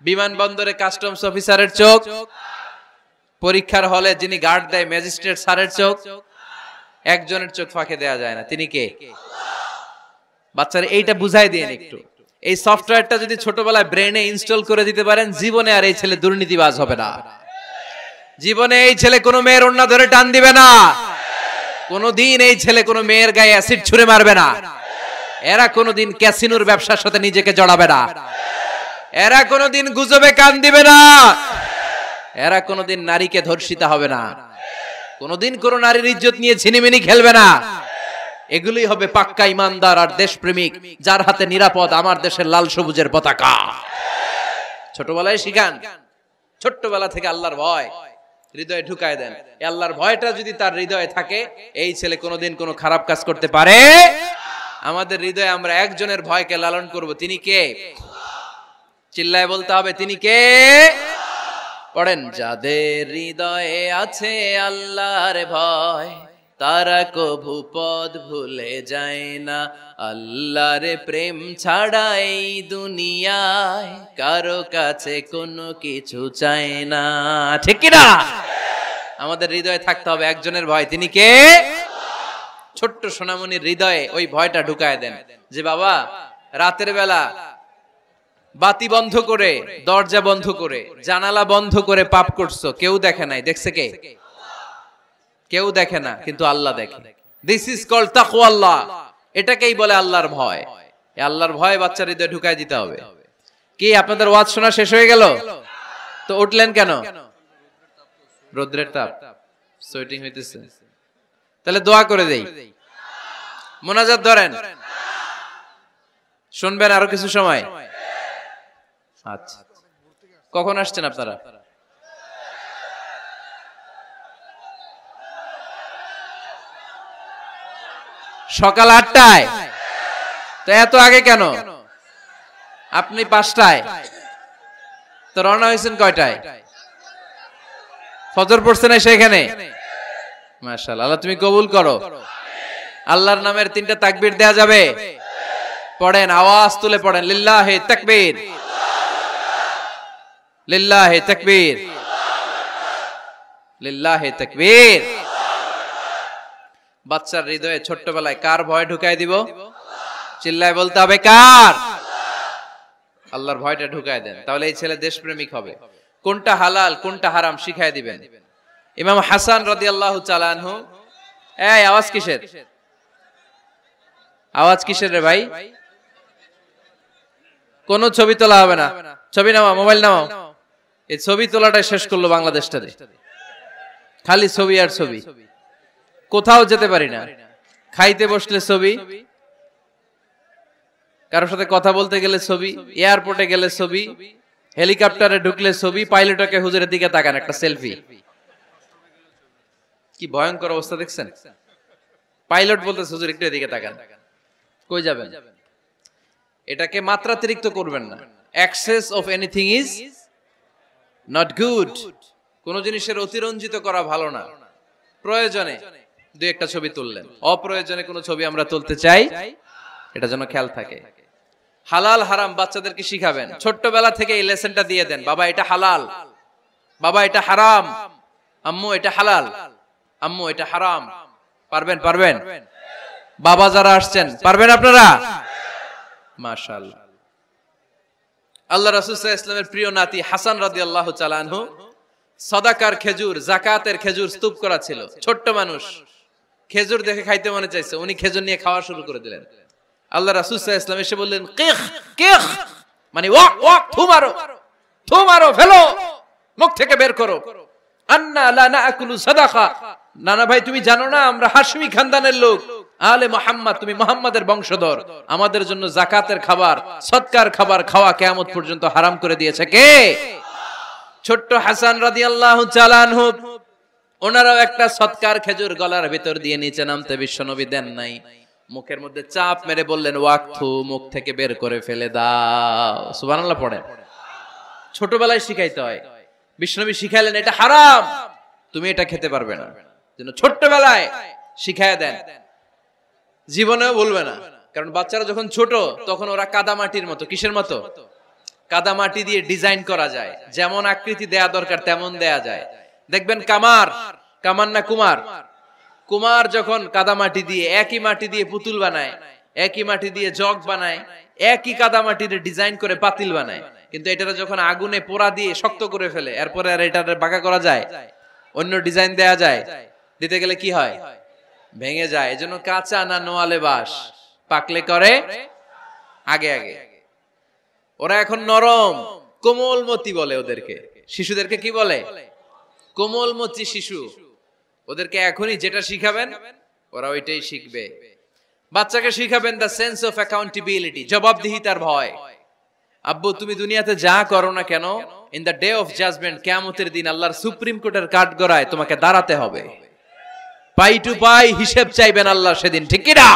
বিমানবন্দরে কাস্টমস অফিসারের চোখ, পরীক্ষার হলে যিনি গার্ড দেয় ম্যাজিস্ট্রেট স্যারের চোখ, একজনের চোখ ফাঁকি দেয়া যায় না। তিনি কে? বাচ্চারা এইটা বুঝাই দিয়েন একটু। এই সফটওয়্যারটা যদি ছোটবেলায় ব্রেনে ইনস্টল করে দিতে পারেন, জীবনে আর এই ছেলে দুর্নীতিবাজ হবে না। জীবনে এই ছেলে কোনো মেয়ের ওড়না ধরে টান দিবে না। কোনোদিন এই ছেলে কোনো মেয়ের গায়ে অ্যাসিড ছুঁড়ে মারবে না। এরা কোনোদিন ক্যাসিনোর ব্যবসার সাথে নিজেকে জড়াবে না। এরা কোনোদিন গুজবে কান দিবে না। এরা কোনোদিন নারীকে ধর্ষিতা হবে না। কোনোদিন কোনো নারীর ইজ্জত নিয়ে ছিনিমিনি খেলবে না। এগুলোই হবে পাক্কা ইমানদার আর দেশপ্রেমিক, যার হাতে নিরাপদ আমার দেশের লাল সবুজের পতাকা। ছোটবেলায় শিখান, ছোট্টবেলা থেকে আল্লাহর ভয় হৃদয়ে ঢুকায় দেন। এই আল্লাহর ভয়টা যদি তার হৃদয়ে থাকে, এই ছেলে কোনোদিন কোনো খারাপ কাজ করতে পারে। আমাদের হৃদয়ে আমরা একজনের ভয়কে লালন করব, তিনি কে? চিল্লায় বলতে হবে, তিনি কে? পড়েন, যাদের হৃদয়ে আছে আল্লাহর ভয়, তারা কভু পথ ভুলে যায় না। আল্লাহর প্রেম ছাড়া এই দুনিয়ায় কারো কাছে কোনো কিছু চায় না। ঠিক কি না? আমাদের হৃদয়ে থাকতে হবে একজনের ভয়, তিনি কে? ছোট্ট সোনামণির হৃদয়ে ওই ভয়টা ঢুকায় দেন যে বাবা রাতের বেলা বাতি বন্ধ করে, দরজা বন্ধ করে, জানালা বন্ধ করে পাপ করছো, কেউ দেখে নাই। দেখছে কে? কেউ দেখে না, কিন্তু আল্লাহ দেখে। দিস ইজ কল্ড তাকওয়াল্লাহ। এটাকেই বলে আল্লাহর ভয়। এই আল্লাহর ভয় বাচ্চার হৃদয়ে ঢুকায় দিতে হবে। কি আপনাদের ওয়াজ শোনা শেষ হয়ে গেল? তো উঠলেন কেন? রৌদ্রের তাপ, সোয়েটিং হইতেছে। তাহলে দোয়া করে দেই, মোনাজাত ধরেন, শুনবেন আরো কিছু সময়। আচ্ছা, কখন আসছেন আপনারা? সকাল 8টায়। তো এত আগে কেন? আপনি 5টায়, তো রওনা হয়েছেন কয়টায়? ফজর পড়ছেন সেখানে? মাশাআল্লাহ, আল্লাহ তুমি কবুল করো। আল্লাহর নামের 3টা তাকবীর দেয়া যাবে? পড়েন, আওয়াজ তুলে পড়েন, লিল্লাহি তাকবীর, লিল্লাহি তাকবীর, লিল্লাহি তাকবীর। বাচ্চার হৃদয়ে ছোট্টবেলায় কার ভয় ঢুকায় দিব? চিল্লায় বলতে হবে কার? আল্লাহর ভয়টা ঢুকায় দেন, তাহলে এই ছেলে দেশপ্রেমিক হবে। কোনটা হালাল কোনটা হারাম শিখায় দিবেন। ইমাম হাসান রাদিয়াল্লাহু তাআলা আনহু, এই আওয়াজ কিসের? আওয়াজ কিসের রে ভাই? কোন ছবি তোলা হবে না। ছবি নামাও, মোবাইল নামাও। এই ছবি তোলাটা শেষ করলো বাংলাদেশটারে। খালি ছবি আর ছবি, কোথাও যেতে পারি না। খাইতে বসলে ছবি, কারোর সাথে কথা বলতে গেলে ছবি, এয়ারপোর্টে গেলে ছবি, হেলিকপ্টারে ঢুকলে ছবি, পাইলটকে হুজুরের দিকে তাকান, একটা সেলফি। কি ভয়ঙ্কর অবস্থা দেখছেন? পাইলট বলতে হুজুর একটু এদিকে তাকান, কই যাবেন? এটাকে মাত্রাতিরিক্ত করবেন না। Access of anything is not good. কোন জিনিসের অতিরঞ্জিত করা ভালো না। প্রয়োজনে দুই একটা ছবি তুললেন, অপ্রয়োজনে কোনো ছবি আমরা তুলতে চাই, এটা যেন খেয়াল থাকে। হালাল হারাম বাচ্চাদেরকে শিখাবেন, ছোট্টবেলা থেকে এই লেসনটা দিয়ে দেন। বাবা এটা হালাল, বাবা এটা হারাম, আম্মু এটা হালাল, আম্মু এটা হারাম। পারবেন? পারবেন? বাবা যারা আসছেন পারবেন আপনারা? মাশাআল্লাহ। আল্লাহ রাসূল সাল্লাল্লাহু আলাইহি ওয়াসাল্লামের প্রিয় নাতি হাসান রাদিয়াল্লাহু তাআলা আনহু সাদাকার খেজুর, যাকাতের খেজুর স্তূপ করা ছিল। ছোট্ট মানুষ, খেজুর দেখে খাইতে মনে চাইছে, উনি খেজুর নিয়ে খাওয়া শুরু করে দিলেন। আল্লাহ রাসূল সাল্লাল্লাহু আলাইহি ওয়াসাল্লাম এসে বললেন কিখ কিখ, মানে ওয়াক ওয়াক, থু মারো, থু মারো, ফেলো, মুখ থেকে বের করো। আন্না লা নাকুলু সাদাকা, নানা ভাই তুমি জানো না আমরা হাশমি খানদানের লোক, আলে মুহাম্মদ, তুমি মুহাম্মাদের বংশধর, আমাদের জন্য যাকাতের খাবার, সদকার খাবার খাওয়া কিয়ামত পর্যন্ত হারাম করে দিয়েছে কে? ছোট্ট হাসান রাদিয়াল্লাহু তাআলা আনহু, ওনারাও একটা সদকার খেজুর গলার ভিতর দিয়ে নিচে নামতে বিশ্বনবী দেন নাই। মুখের মধ্যে চাপ মেরে বললেন ওয়াক্তু, মুখ থেকে বের করে ফেলে দাও। সুবহানাল্লাহ পড়েন। ছোটবেলায় শিখাইতে হয়। বিশ্বনবী শিখাইলেন এটা হারাম, তুমি এটা খেতে পারবে না, যেন ছোট্টবেলায় শিখায় দেন, জীবনেও বলবে না। কারণ বাচ্চারা যখন ছোট তখন ওরা কাদামাটির মতো। কিসের মতো? কাদামাটি দিয়ে ডিজাইন করা যায়, যেমন আকৃতি দেয়া দরকার তেমন দেয়া যায়। দেখবেন কামার না কুমার, কুমার যখন কাদামাটি দিয়ে, একই মাটি দিয়ে পুতুল বানায়, একই মাটি দিয়ে জগ বানায়, একই কাদামাটি দিয়ে ডিজাইন করে পাতিল বানায়, কিন্তু এটারে যখন আগুনে পোড়া দিয়ে শক্ত করে ফেলে, এরপরে আর এটারে বাঁকা করা যায়, অন্য ডিজাইন দেয়া যায়, দিতে গেলে কি হয়? ভেঙে যায়। এজন্য কাঁচা না নোয়ালে বাস, পাকলে করে আগে আগে। ওরা এখন নরম, কোমলমতি বলে ওদেরকে। শিশুদেরকে কি বলে? কোমলমতি শিশু। ওদেরকে এখনই যেটা শিখাবেন ওরা ওইটাই শিখবে। বাচ্চাকে শিখাবেন দ্য সেন্স অফ অ্যাকাউন্টেবিলিটি, জবাবদিহিতার ভয়। আব্বু তুমি দুনিয়াতে যা করো না কেন, in the day of judgement, কিয়ামতের দিন আল্লাহর সুপ্রিম কোর্টের কাঠগড়ায় তোমাকে দাঁড়াতে হবে। পাই টু পাই হিসেব চাইবেন আল্লাহ সেদিন, ঠিক কি না?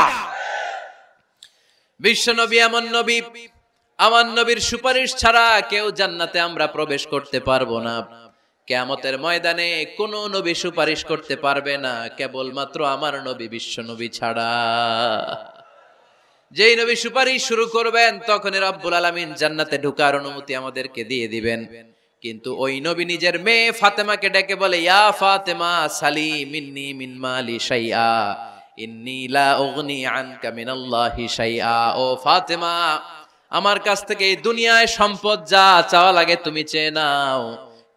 বিশ্বনবী এমন নবী, আমার নবীর সুপারিশ ছাড়া কেউ জান্নাতে আমরা প্রবেশ করতে পারবো না। কিয়ামতের ময়দানে কোন নবী সুপারিশ করতে পারবে না, কেবলমাত্র আমার নবী বিশ্বনবী ছাড়া। যেই নবী সুপারিশ শুরু করবেন তখনই রব্বুল আলামিন জান্নাতে ঢোকার অনুমতি আমাদেরকে দিয়ে দিবেন। কিন্তু ওই নবী নিজের মেয়ে ফাতেমাকে ডেকে বলে, ইয়া ফাতেমা সালি মিন্নি মিন মালি শাইআ ইন্নী লা উগনি আনকা মিনাল্লাহি শাইআ। ও ফাতেমা, আমার কাছ থেকে এই দুনিয়ায় সম্পদ যা চাওয়া লাগে তুমি চেয়ে নাও,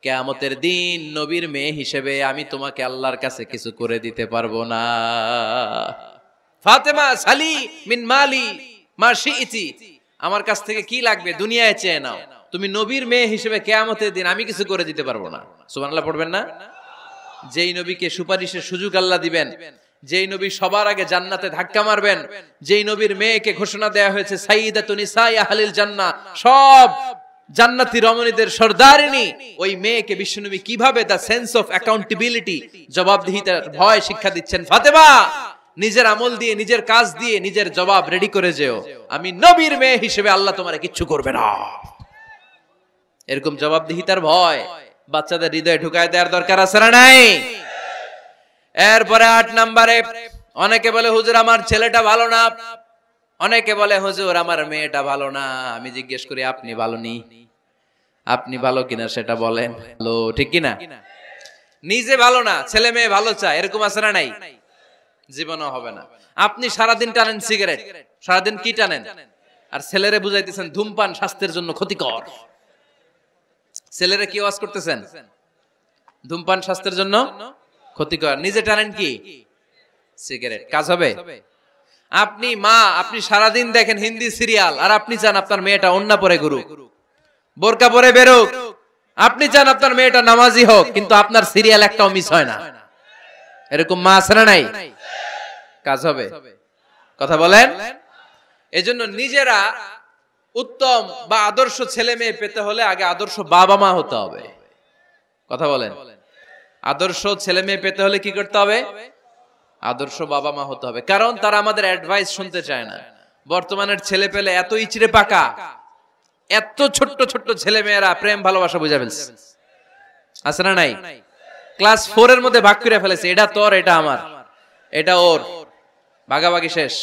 কিয়ামতের দিন নবীর মেয়ে হিসেবে আমি তোমাকে আল্লাহর কাছে কিছু করে দিতে পারবো না। ফাতেমা সালি মিন মালি মা শিইতি, আমার কাছ থেকে কি লাগবে দুনিয়ায় চেয়ে নাও, তুমি নবীর মেয়ে হিসেবে কিয়ামতের দিন আমি কিছু করে দিতে পারবো না। সুবহানাল্লাহ পড়বেন না? যেই নবীকে সুপারিশের সুযোগ আল্লাহ দিবেন, যেই নবী সবার আগে জান্নাতে ধাক্কা মারবেন, যেই নবীর মেয়েকে ঘোষণা দেয়া হয়েছে সাইয়্যিদাতুন নিসাই আহলিল জান্নাহ, সব জান্নাতি রমণীদের সর্দারিনী, ওই মেয়েকে বিশ্বনবী কিভাবে দা সেন্স অফ অ্যাকাউন্টেবিলিটি, জবাবদিহিতার ভয় শিক্ষা দিচ্ছেন। ফাতেমা, নিজের আমল দিয়ে, নিজের কাজ দিয়ে নিজের জবাব রেডি করে যেও, আমি নবীর মেয়ে হিসেবে আল্লাহ তোমারে কিচ্ছু করবে না। এরকম জবাবদিহিতার ভয় বাচ্চাদের হৃদয়ে ঢুকায় দেওয়ার দরকার আছে না নাই? এরপরে 8 নম্বরে, অনেকে বলে হুজুর আমার ছেলেটা ভালো না, অনেকে বলে হুজুর আমার মেয়েটা ভালো না। আমি জিজ্ঞেস করি আপনি ভালো নি? আপনি ভালো কিনা সেটা বলেন। ভালো, ঠিক কিনা? নিজে ভালো না, ছেলে মেয়ে ভালো চায়, এরকম আছে না নাই? জীবনও হবে না। আপনি সারাদিন টানেন সিগারেট, সারাদিন কি টানেন, আর ছেলেরে বুঝাইতেছেন ধূমপান স্বাস্থ্যের জন্য ক্ষতিকর। ছেলেরে কি ওয়াজ করতেছেন? ধূমপান স্বাস্থ্যের জন্য ক্ষতিকর। নিজে টানেন কি? সিগারেট। কাজ হবে? আপনি মা, আপনি সারাদিন দেখেন হিন্দি সিরিয়াল, আর আপনি চান আপনার মেয়েটা ওন্না পরে ঘুরুক, বোরকা পরে বেরোক, আপনি চান আপনার মেয়েটা নামাজি হোক, কিন্তু আপনার সিরিয়াল একটাও মিস হয় না। এরকম মা আছে না নাই? কাজ হবে? কথা বলেন। এজন্য নিজেরা উত্তম বা আদর্শ ছেলে মেয়ে পেতে হলে আগে আদর্শ বাবা মা হতে হবে। কথা বলেন। আদর্শ ছেলে মেয়ে পেতে হলে কি করতে হবে? আদর্শ বাবা মা হতে হবে। কারণ তারা আমাদের অ্যাডভাইস শুনতে চায় না। বর্তমানের ছেলে পেলে এত ইচড়ে পাকা, এত ছোট্ট ছোট্ট ছেলে মেয়েরা প্রেম ভালোবাসা বুঝা ফেলছে, আছে না নাই? ক্লাস 4 এর মধ্যে ভাগ করে ফেলেছে, এটা তোর, এটা আমার, এটা ওর, ভাগাভাগি শেষ।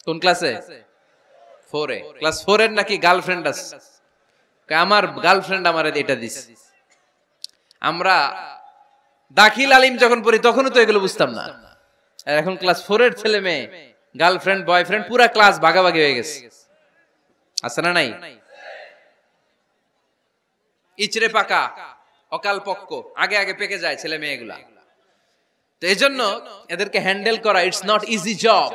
কোন ক্লাসে? 4 এ। ক্লাস 4 এর নাকি গার্লফ্রেন্ড আছে, আমার গার্লফ্রেন্ড আমার এটা দিছে। আমরা দাখিল আলিম যখন পড়ি তখনও তো এগুলো বুঝতাম না। আর এখন ক্লাস 4 এর ছেলে মেয়ে গার্লফ্রেন্ড বয়ফ্রেন্ড পুরা ক্লাস ভাগাভাগি হয়ে গেছে, আছে না নাই? ইচড়ে পাকা, অকাল পক্ক, আগে আগে পেকে যায় ছেলে মেয়েগুলা। তো এজন্য এদেরকে হ্যান্ডেল করা it's not easy job,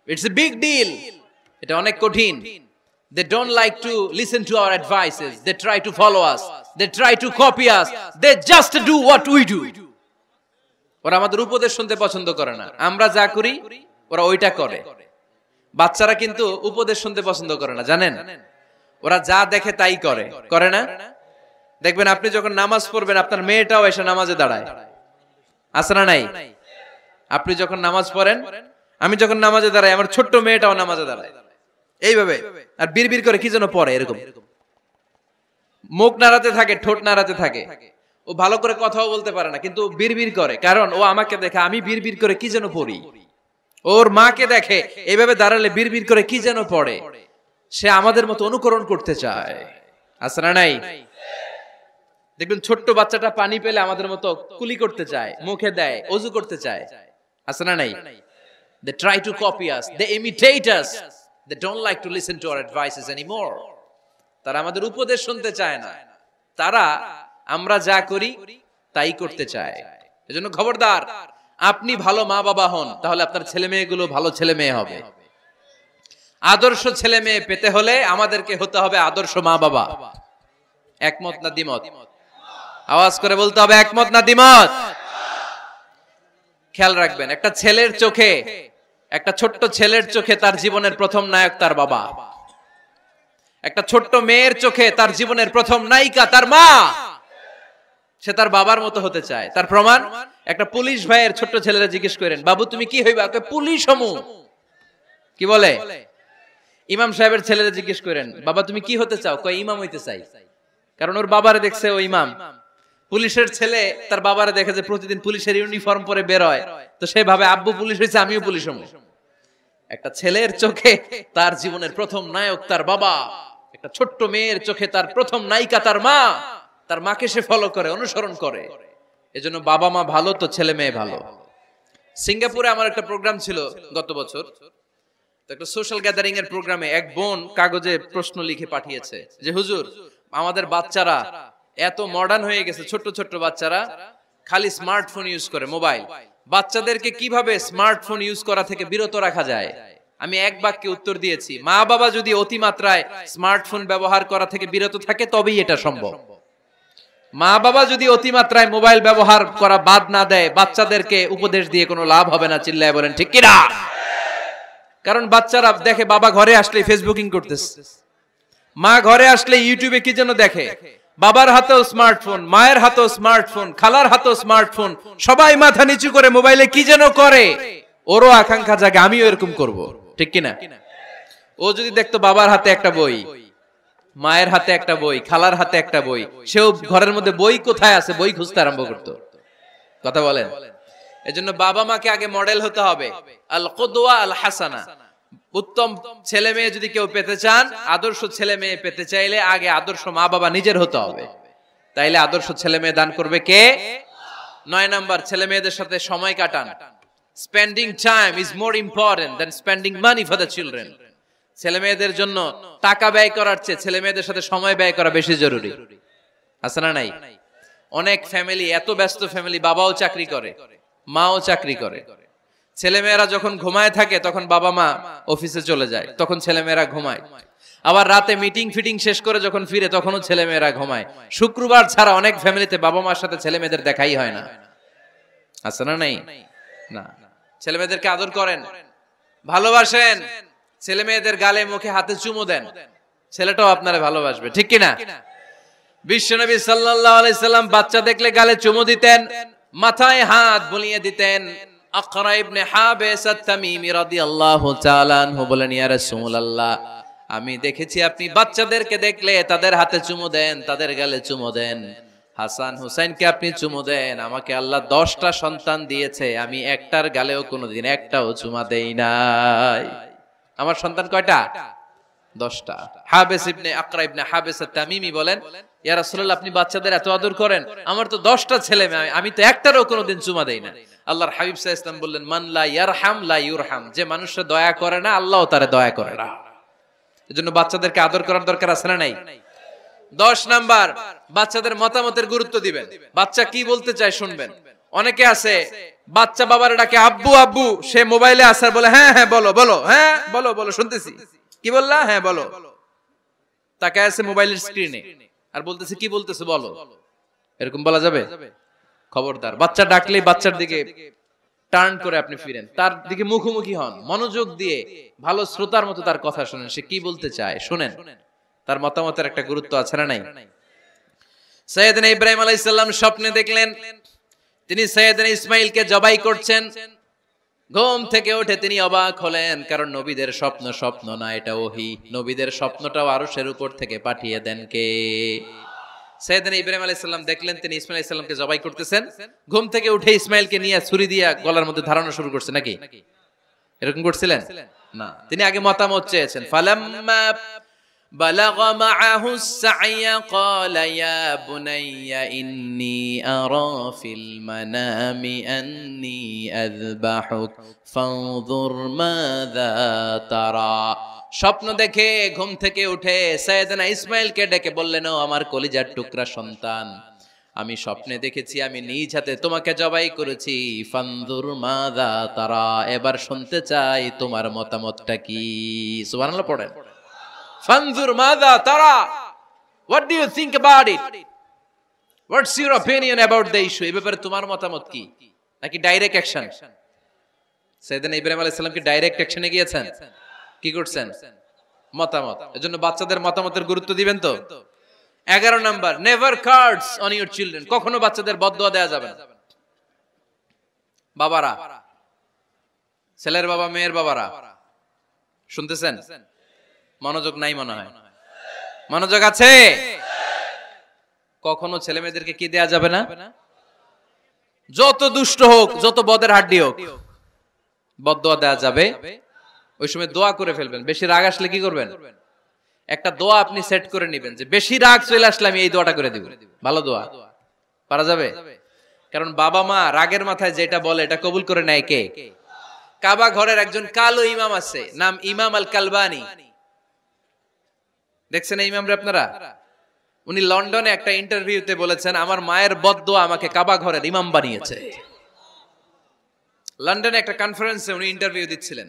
it's a big deal. এটা অনেক কঠিন। They don't like to listen to our advices. They try to follow us. They try to copy us. They just do what we do. ওরা আমাদের উপদেশ শুনতে পছন্দ করে না, আমরা যা করি ওরা ওইটা করে। বাচ্চারা কিন্তু উপদেশ শুনতে পছন্দ করে না, জানেন? ওরা যা দেখে তাই করে, করে না? দেখবেন আপনি যখন নামাজ পড়বেন আপনার মেয়েটাও এসে নামাজে দাঁড়ায়, আছে না নাই? আপনি যখন নামাজ পড়েন, আমি যখন নামাজে দাঁড়াই, আমার ছোট্ট মেয়েটাও নামাজে দাঁড়ায় এইভাবে, আর বিড়বিড় করে কি যেন পড়ে, এরকম মুখ নাড়াতে থাকে, ঠোঁট নাড়াতে থাকে। ও ভালো করে কথাও বলতে পারে না, কিন্তু বিড়বিড় করে, কারণ ও আমাকে দেখে আমি বিড়বিড় করে কি যেন পড়ি। ওর মাকে দেখে এইভাবে দাঁড়ালে বিড়বিড় করে কি যেন পড়ে। সে আমাদের মতো অনুকরণ করতে চায়, আছে না নাই? দেখবেন ছোট্ট বাচ্চাটা পানি পেলে আমাদের মতো কুলি করতে চায়, মুখে দেয়, ওযু করতে চায়, আছে না নাই? They try to copy us, they imitate us, they don't like to listen to our advices anymore. তারা আমাদের উপদেশ শুনতে চায় না, তারা আমরা যা করি তাই করতে চায়। এজন্য খবরদার, আপনি ভালো মা বাবা হন, তাহলে আপনার ছেলে মেয়েগুলো ভালো ছেলে মেয়ে হবে। আদর্শ ছেলে মেয়ে পেতে হলে আমাদেরকে হতে হবে আদর্শ মা বাবা। একমত না দ্বিমত? আওয়াজ করে বলতে হবে, একমত না দ্বিমত? খেয়াল রাখবেন, একটা ছেলের চোখে, একটা ছোট্ট ছেলের চোখে তার জীবনের প্রথম নায়ক তার বাবা। একটা ছোট্ট মেয়ের চোখে তার জীবনের প্রথম নায়িকা তার মা। সে তার বাবার মতো হতে চায়। তার প্রমাণ, একটা পুলিশ ভাইয়ের ছোট্ট ছেলেরা জিজ্ঞেস করেন, বাবু তুমি কি হইবা? পুলিশ হমু। কি বলে? ইমাম সাহেবের ছেলেরা জিজ্ঞেস করেন, বাবা তুমি কি হতে চাও? কয় ইমাম হইতে চাই। কারণ ওর বাবারে দেখছে ও ইমাম। পুলিশের ছেলে তার বাবারে দেখে যে প্রতিদিন পুলিশের ইউনিফর্ম পরে বের হয়, তো সে ভাবে আব্বু পুলিশ হয়েছে, আমিও পুলিশ হবো। একটা ছেলের চোখে তার জীবনের প্রথম নায়ক তার বাবা, একটা ছোট্ট মেয়ের চোখে তার প্রথম নায়িকা তার মা। তার মাকে সে ফলো করে, অনুসরণ করে। এজন্য বাবা মা ভালো তো ছেলে মেয়ে ভালো। সিঙ্গাপুরে আমার একটা প্রোগ্রাম ছিল গত বছর, একটা সোশ্যাল গ্যাদারিং এর প্রোগ্রামে এক বোন কাগজে প্রশ্ন লিখে পাঠিয়েছে যে হুজুর, আমাদের বাচ্চারা এত মডার্ন হয়ে গেছে, ছোট্ট ছোট্ট বাচ্চারা খালি স্মার্টফোন ইউজ করে, মোবাইল। বাচ্চাদেরকে কিভাবে স্মার্টফোন ইউজ করা থেকে বিরত রাখা যায়? আমি এক বাক্যে উত্তর দিয়েছি, মা বাবা যদি অতিমাত্রায় স্মার্টফোন ব্যবহার করা থেকে বিরত থাকে তবেই এটা সম্ভব। মা বাবা যদি অতিমাত্রায় মোবাইল ব্যবহার করা বাদ না দেয়, বাচ্চাদেরকে উপদেশ দিয়ে কোনো লাভ হবে না। চিল্লায় বলেন ঠিক কিনা? কারণ বাচ্চারা দেখে বাবা ঘরে আসলে ফেসবুকিং করতেছে, মা ঘরে আসলে ইউটিউবে কি যেন দেখে, বাবার হাতেও স্মার্টফোন, মায়ের হাতেও স্মার্টফোন, খালার হাতেও স্মার্টফোন, সবাই মাথা নিচু করে মোবাইলে কি যেন করে। ওরও আকাঙ্ক্ষা জাগে আমিও এরকম করব, ঠিক কিনা? ও যদি দেখতো বাবার হাতে একটা বই, মায়ের হাতে একটা বই, খালার হাতে একটা বই, সেও ঘরের মধ্যে বই কোথায় আছে বই খুঁজতে আরম্ভ করতো। কথা বলেন? এজন্য বাবা মাকে আগে মডেল হতে হবে, আল কুদওয়া আল হাসানা। উত্তম ছেলে মেয়ে যদি কেউ পেতে চান, আদর্শ ছেলে মেয়ে পেতে চাইলে আগে আদর্শ মা বাবা নিজের হতে হবে। তাইলে আদর্শ ছেলে মেয়ে দান করবে কে? 9 নাম্বার, ছেলে মেয়েদের সাথে সময় কাটান। Spending time is more important than spending money for the children. ছেলে মেয়েদের জন্য টাকা ব্যয় করার চেয়ে ছেলে মেয়েদের সাথে সময় ব্যয় করা বেশি জরুরি, আছে না নাই? অনেক ফ্যামিলি, এত ব্যস্ত ফ্যামিলি, বাবাও চাকরি করে, মাও চাকরি করে। ছেলেমেয়েরা যখন ঘুমায় থাকে তখন বাবা মা অফিসে চলে যায়, তখন ছেলেমেয়েরা ঘুমায়। আবার রাতে মিটিং ফিটিং শেষ করে যখন ফিরে তখনও ছেলেমেয়েরা ঘুমায়। শুক্রবার ছাড়া অনেক ফ্যামিলিতে বাবা মার সাথে ছেলে মেয়েদের দেখাই হয় না, আছে না নাই? না। ছেলে মেয়েদেরকে আদর করেন, ভালোবাসেন, ছেলে মেয়েদের গালে মুখে হাতে চুমু দেন, ছেলেটাও আপনারে ভালোবাসবে, ঠিক কিনা? বিশ্বনবী সাল্লাল্লাহু আলাইহি সাল্লাম বাচ্চা দেখলে গালে চুমু দিতেন, মাথায় হাত বুলিয়ে দিতেন। আকরা ইবনে হাবিস আত-তামিমি রাদিয়াল্লাহু তাআলা আনহু বলেন, ইয়া রাসূলুল্লাহ, আমি দেখেছি আপনি বাচ্চাদেরকে দেখলে তাদের হাতে চুমু দেন, তাদের গালে চুমু দেন। হাসান হুসাইনকে আপনি চুমু দেন। আমাকে আল্লাহ 10টা সন্তান দিয়েছে, আমি একটার গালেও কোনোদিন একটাও চুমা দেই নাই। আমার সন্তান কয়টা? 10টা। হাবিস ইবনে আকরা ইবনে হাবিস আত-তামিমি বলেন, ইয়া রাসূলুল্লাহ, আপনি বাচ্চাদের এত আদর করেন, আমার তো 10টা ছেলে মেয়ে, আমি তো একটারও কোনোদিন চুমা দেই না। আল্লাহর হাবিব সাল্লাল্লাহু আলাইহি ওয়াসাল্লাম বললেন, মান লা ইয়ারহাম লা ইউরহাম। যে মানুষে দয়া করে না, আল্লাহও তারে দয়া করে না। এজন্য বাচ্চাদেরকে আদর করার দরকার আছে না নাই? 10 নাম্বার, বাচ্চাদের মতামতের গুরুত্ব দিবেন। বাচ্চা কি বলতে চায় শুনবেন। অনেকে আছে বাচ্চা বাবার ডাকে আব্বু আব্বু, সে মোবাইলে আসার বলে হ্যাঁ হ্যাঁ বলো বলো, হ্যাঁ বলো বলো শুনতেছি, কি বললা, হ্যাঁ বলো। তাকায় আছে মোবাইলের স্ক্রিনে আর বলতেছে কি বলতেছে বলো। এরকম বলা যাবে? খবরদার, বাচ্চা ডাকলেই বাচ্চার দিকে টার্ন করে আপনি ফিরেন, তার দিকে মুখোমুখি হন, মনোযোগ দিয়ে ভালো শ্রোতার মতো তার কথা শুনেন, সে কি বলতে চায় শুনেন, তার মতামতের একটা গুরুত্ব আছে না নাই? সাইয়েদনা ইব্রাহিম আলাইহিস সালাম স্বপ্নে দেখলেন তিনি সাইয়েদনা ইসমাঈলকে জবাই করছেন। ঘুম থেকে উঠে তিনি অবাক হলেন, কারণ নবীদের স্বপ্ন স্বপ্ন না, এটা ওহী। নবীদের স্বপ্নটাও আরশের উপর থেকে পাঠিয়ে দেন কে? সাইয়েদনা ইব্রাহিম আলাইহিস সালাম দেখলেন তিনি ইসমাঈল আলাইহিস সালামকে জবাই করতেছেন। ঘুম থেকে উঠে ইসমাঈলকে নিয়ে ছুরি দিয়ে গলার মধ্যে ধারণা শুরু করছে নাকি? এরকম করছিলেন না, তিনি আগে মতামত চেয়েছেন। ফালাম্মা بلغ معه السعي قال يا بني إني أرى في المنام أني أذبحك فانظر ماذا ترى। স্বপ্ন দেখে ঘুম থেকে উঠে সাইয়েদনা ইসমাঈলকে ডেকে বললেন, ও আমার কলিজার টুকরা সন্তান, আমি স্বপ্নে দেখেছি আমি নিজ হাতে তোমাকে জবাই করেছি। ফানজুর মাযা তারা, এবার শুনতে চাই তোমার মতামতটা কি। সুবহানাল্লাহ পড়েন। ফানজুর মাযা তারা, what do you think about it, what's your opinion about the issue, এই ব্যাপারে তোমার মতামত কি? নাকি ডাইরেক্ট অ্যাকশন? সাইয়েদনা ইব্রাহিম আলাইহিস সালাম কি ডাইরেক্ট অ্যাকশনে গিয়েছেন? কি করছেন? মতামত। এজন্য বাচ্চাদের মতামতের গুরুত্ব দিবেন তো। 11 number, never cards on your children, কখনো বাচ্চাদের বদদুয়া দেয়া যাবে না। বাবারা, ছেলের বাবা মেয়ের বাবারা শুনতেছেন? মনোযোগ নাই মনে হয়, মনোযোগ আছে? কখনো ছেলে মেয়েদেরকে কি দেয়া যাবে না? যত দুষ্ট হোক, যত বদের হাড্ডি হোক, বদদুয়া দেয়া যাবে। ওই সময় দোয়া করে ফেলবেন। বেশি রাগ আসলে কি করবেন? একটা দোয়া আপনি সেট করে নেবেন যে বেশি রাগ চলে আসলে আমি এই দোয়াটা করে দিব। ভালো দোয়া পারা যাবে? কারণ বাবা মা রাগের মাথায় যেটা বলে এটা কবুল করে নেয় কে? কাবা ঘরের একজন কালো ইমাম আছে, নাম ইমাম আল কালবানি। দেখছেন এই ইমামরে আপনারা? উনি লন্ডনে একটা ইন্টারভিউতে বলেছেন, আমার মায়ের বদদোয়া আমাকে কাবা ঘরের ইমাম বানিয়েছে। লন্ডনে একটা কনফারেন্সে উনি ইন্টারভিউ দিচ্ছিলেন।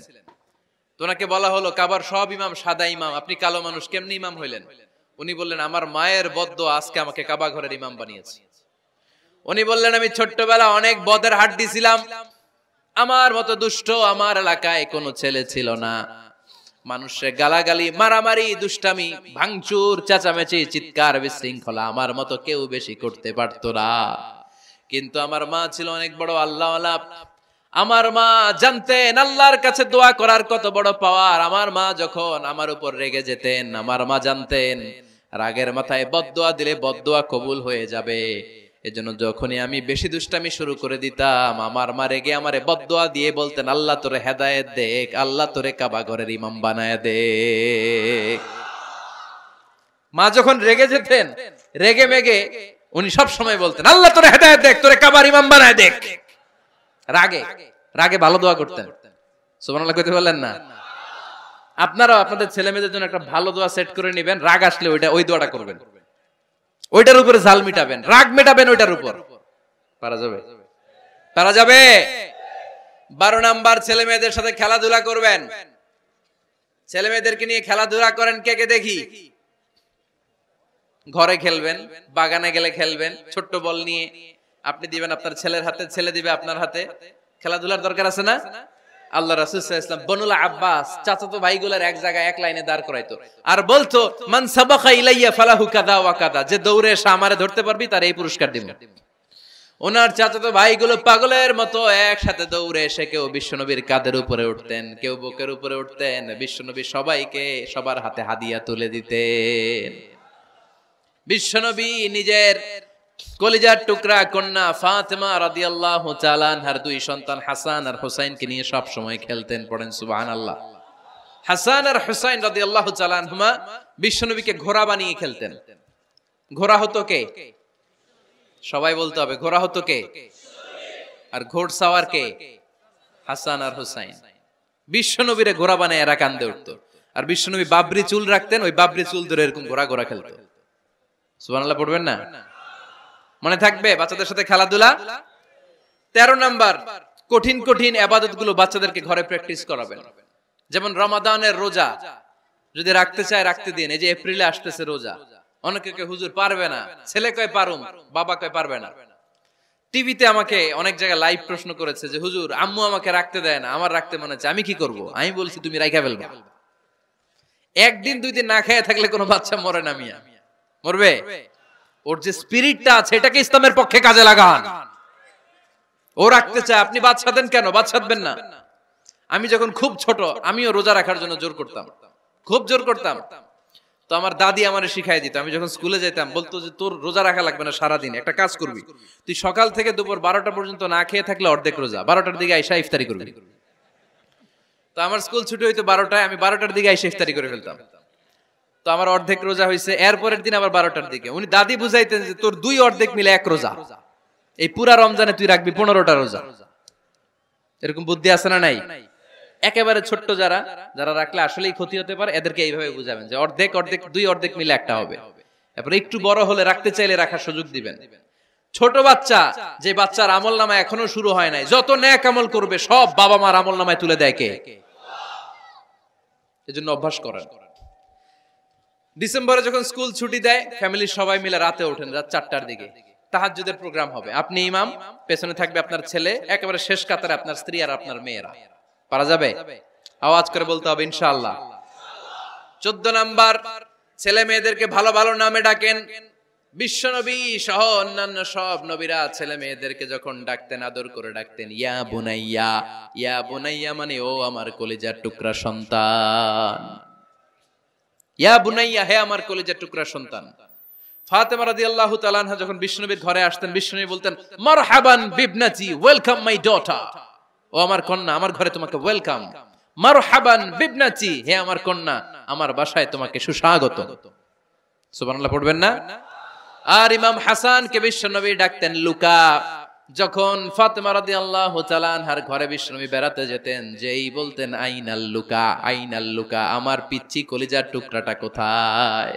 তো ওনাকে বলা হলো, কাবার সব ইমাম সাদা ইমাম, আপনি কালো মানুষ, কেমনি ইমাম হইলেন? উনি বললেন, আমার মায়ের বদদোয়া আজকে আমাকে কাবা ঘরের ইমাম বানিয়েছে। উনি বললেন, আমি ছোট্টবেলা অনেক বদের হাড্ডি ছিলাম, আমার মতো দুষ্ট আমার এলাকায় কোনো ছেলে ছিল না। মানুষের গালাগালি, মারামারি, দুষ্টামি, ভাঙচুর, চেঁচামেচি, চিৎকার, বিশৃঙ্খলা আমার মতো কেউ বেশি করতে পারতো না। কিন্তু আমার মা ছিল অনেক বড় আল্লাহওয়ালা। আমার মা জানতেন আল্লাহর কাছে দোয়া করার কত বড় পাওয়ার। আমার মা যখন আমার উপর রেগে যেতেন, আমার মা জানতেন রাগের মাথায় বদদোয়া দিলে বদদোয়া কবুল হয়ে যাবে। এজন্য যখনই আমি বেশি দুষ্টামি শুরু করে দিতাম, আমার মা রেগে আমারে বদদোয়া দিয়ে বলতেন, আল্লাহ তোরে হেদায়েত দেখ, আল্লাহ তোরে কাবা ঘরের ইমাম বানায় দে। মা যখন রেগে যেতেন, রেগে মেগে উনি সব সময় বলতেন, আল্লাহ তোরে হেদায়েত দেখ, তোরে কাবার ইমাম বানায় দেখ। রাগে রাগে ভালো দোয়া করতেন। সুবহানাল্লাহ কইতে বললেন না? আপনারাও আপনাদের ছেলে মেয়েদের জন্য একটা ভালো দোয়া সেট করে নেবেন। রাগ আসলে ওই দোয়াটা করবেন, ওইটার উপরে ঝাল মিটাবেন, রাগ মেটাবেন ওইটার উপর। পারা যাবে? পারা যাবে? 12 নাম্বার, ছেলে মেয়েদের সাথে খেলাধুলা করবেন। ছেলে মেয়েদেরকে নিয়ে খেলাধুলা করেন, কে কে দেখি। ঘরে খেলবেন, বাগানে গেলে খেলবেন, ছোট্ট বল নিয়ে আপনি দিবেন আপনার ছেলের হাতে, ছেলে দিবে আপনার হাতে। খেলাধুলার দরকার আছে না? আল্লাহ রাসূল সাল্লাল্লাহু আলাইহি ওয়াসাল্লাম বনুল আব্বাস চাচাতো ভাইগুলোর এক জায়গায় এক লাইনে দাঁড় করাইতো, আর বলতো, মান সাবাকা ইলাইয়া ফালাহু কাযা ওয়া কাযা, যে দৌড়ে এসে আমারে ধরতে পারবি তার এই পুরস্কার দিব। ওনার চাচাতো ভাইগুলো পাগলের মতো একসাথে দৌড়ে এসে কেউ বিশ্বনবীর কাঁধের উপরে উঠতেন, কেউ বুকের উপরে উঠতেন। বিশ্বনবী সবাইকে সবার হাতে হাদিয়া তুলে দিতেন। বিশ্বনবী নিজের কলিজার টুকরা কন্যা ফাতেমা রাদিয়াল্লাহু তাআলা আনহার 2 সন্তান হাসান আর হুসাইনকে নিয়ে সব সময় খেলতেন। পড়েন সুবহানাল্লাহ। হাসান আর হুসাইন রাদিয়াল্লাহু তাআলা আনহুমা বিশ্বনবীকে ঘোড়া বানিয়ে খেলতেন। ঘোড়া হতো কে? সবাই বলতে হবে, ঘোড়া হতো কে? আর ঘোড়সাওয়ার কে? হাসান আর হুসাইন। বিশ্বনবীরে ঘোড়া বানায় এরা কান্দে উঠতো। আর বিশ্বনবী বাবরি চুল রাখতেন, ওই বাবরি চুল ধরে এরকম ঘোড়া ঘোড়া খেলতো। সুবহানাল্লাহ পড়বেন না? মনে থাকবে বাচ্চাদের সাথে খেলাধুলা। 13 নাম্বার, কঠিন কঠিন ইবাদতগুলো বাচ্চাদেরকে ঘরে প্র্যাকটিস করাবেন। যেমন রমাদানের রোজা যদি রাখতে চায় রাখতে দিন। এই যে এপ্রিলে আসতেছে রোজা, অনেকে কয় হুজুর পারবে না, ছেলে কয় পারুম, বাবা কয় পারবে না। টিভিতে আমাকে অনেক জায়গায় লাইভ প্রশ্ন করেছে যে হুজুর আম্মু আমাকে রাখতে দেয় না, আমার রাখতে মনে হচ্ছে, আমি কি করব? আমি বলছি তুমি রাইখা ফেলবা। একদিন দুই দিন না খেয়ে থাকলে কোনো বাচ্চা মরে না মিয়া, মরবে? ওর যে স্পিরিটটা আছে এটাকে ইসলামের পক্ষে কাজে লাগান। ও রাখতে চায়, আপনি বাচ্চা দেন কেন? বাচ্চা দেবেন না। আমি যখন খুব ছোট আমিও রোজা রাখার জন্য জোর করতাম, খুব জোর করতাম। তো আমার দাদি আমারে শিখাই দিত, আমি যখন স্কুলে যেতাম বলতো যে তোর রোজা রাখা লাগবে না, সারাদিন একটা কাজ করবি, তুই সকাল থেকে দুপুর 12টা পর্যন্ত না খেয়ে থাকলে অর্ধেক রোজা, 12টার দিকে আইসা ইফতারি করবি। তো আমার স্কুল ছুটি হইতো 12টায়, আমি 12টার দিকে আইসা ইফতারি করে ফেলতাম। তো আমার অর্ধেক রোজা হয়েছে। এরপরের দিন আবার 12টার দিকে উনি দাদি বুঝাইতেন যে তোর দুই অর্ধেক মিলে এক রোজা, এই পুরা রমজানে তুই রাখবি 15টা রোজা। এরকম বুদ্ধি আছে না নাই? একেবারে ছোট্ট যারা যারা রাখলে আসলেই ক্ষতি হতে পারে এদেরকে এইভাবে বুঝাবেন যে অর্ধেক অর্ধেক, দুই অর্ধেক মিলে একটা হবে। এরপর একটু বড় হলে রাখতে চাইলে রাখার সুযোগ দিবেন। ছোট বাচ্চা, যে বাচ্চার আমল নামা এখনো শুরু হয় নাই, যত নেক আমল করবে সব বাবা মার আমল নামায় তুলে দেয় কে? এজন্য অভ্যাস করেন। ডিসেম্বরে যখন স্কুল ছুটি দেয় ফ্যামিলির সবাই মিলে রাতে ওঠেন, রাত 4টার দিকে তাহাজ্জুদের প্রোগ্রাম হবে। আপনি ইমাম, পেছনে থাকবে আপনার ছেলে, একেবারে শেষ কাতারে আপনার স্ত্রী আর আপনার মেয়েরা। পারা যাবে? আওয়াজ করে বলতে হবে ইনশাআল্লাহ। 14 নাম্বার, ছেলে মেয়েদেরকে ভালো ভালো নামে ডাকেন। বিশ্বনবী সহ অন্যান্য সব নবীরা ছেলে মেয়েদেরকে যখন ডাকতেন আদর করে ডাকতেন ইয়া বুনাইয়া। ইয়া বুনাইয়া মানে ও আমার কলিজার টুকরা সন্তান। ইয়া বুনাইয়া, হে আমার কলিজার টুকরা সন্তান। ফাতেমা রাদিয়াল্লাহু তাআলা আনহা যখন বিশ্বনবীর ঘরে আসতেন বিশ্বনবী বলতেন মারহাবান বিবনাতি, ওয়েলকাম মাই ডটার। ও আমার কন্যা, আমার ঘরে তোমাকে ওয়েলকাম। মারহাবান বিবনাতি, হে আমার কন্যা, আমার বাসায় তোমাকে সুস্বাগত। সুবহানাল্লাহ পড়বেন না? আর ইমাম হাসানকে বিশ্বনবী ডাকতেন লুকা। যখন ফাতেমা রাদিয়াল্লাহু তাআলা আনহার ঘরে বিশ্বনবী বেড়াতে যেতেন, যেই বলতেন আইনাল লুকা, আইনাল লুকা, আমার পিচ্চি কলিজার টুকরাটা কোথায়?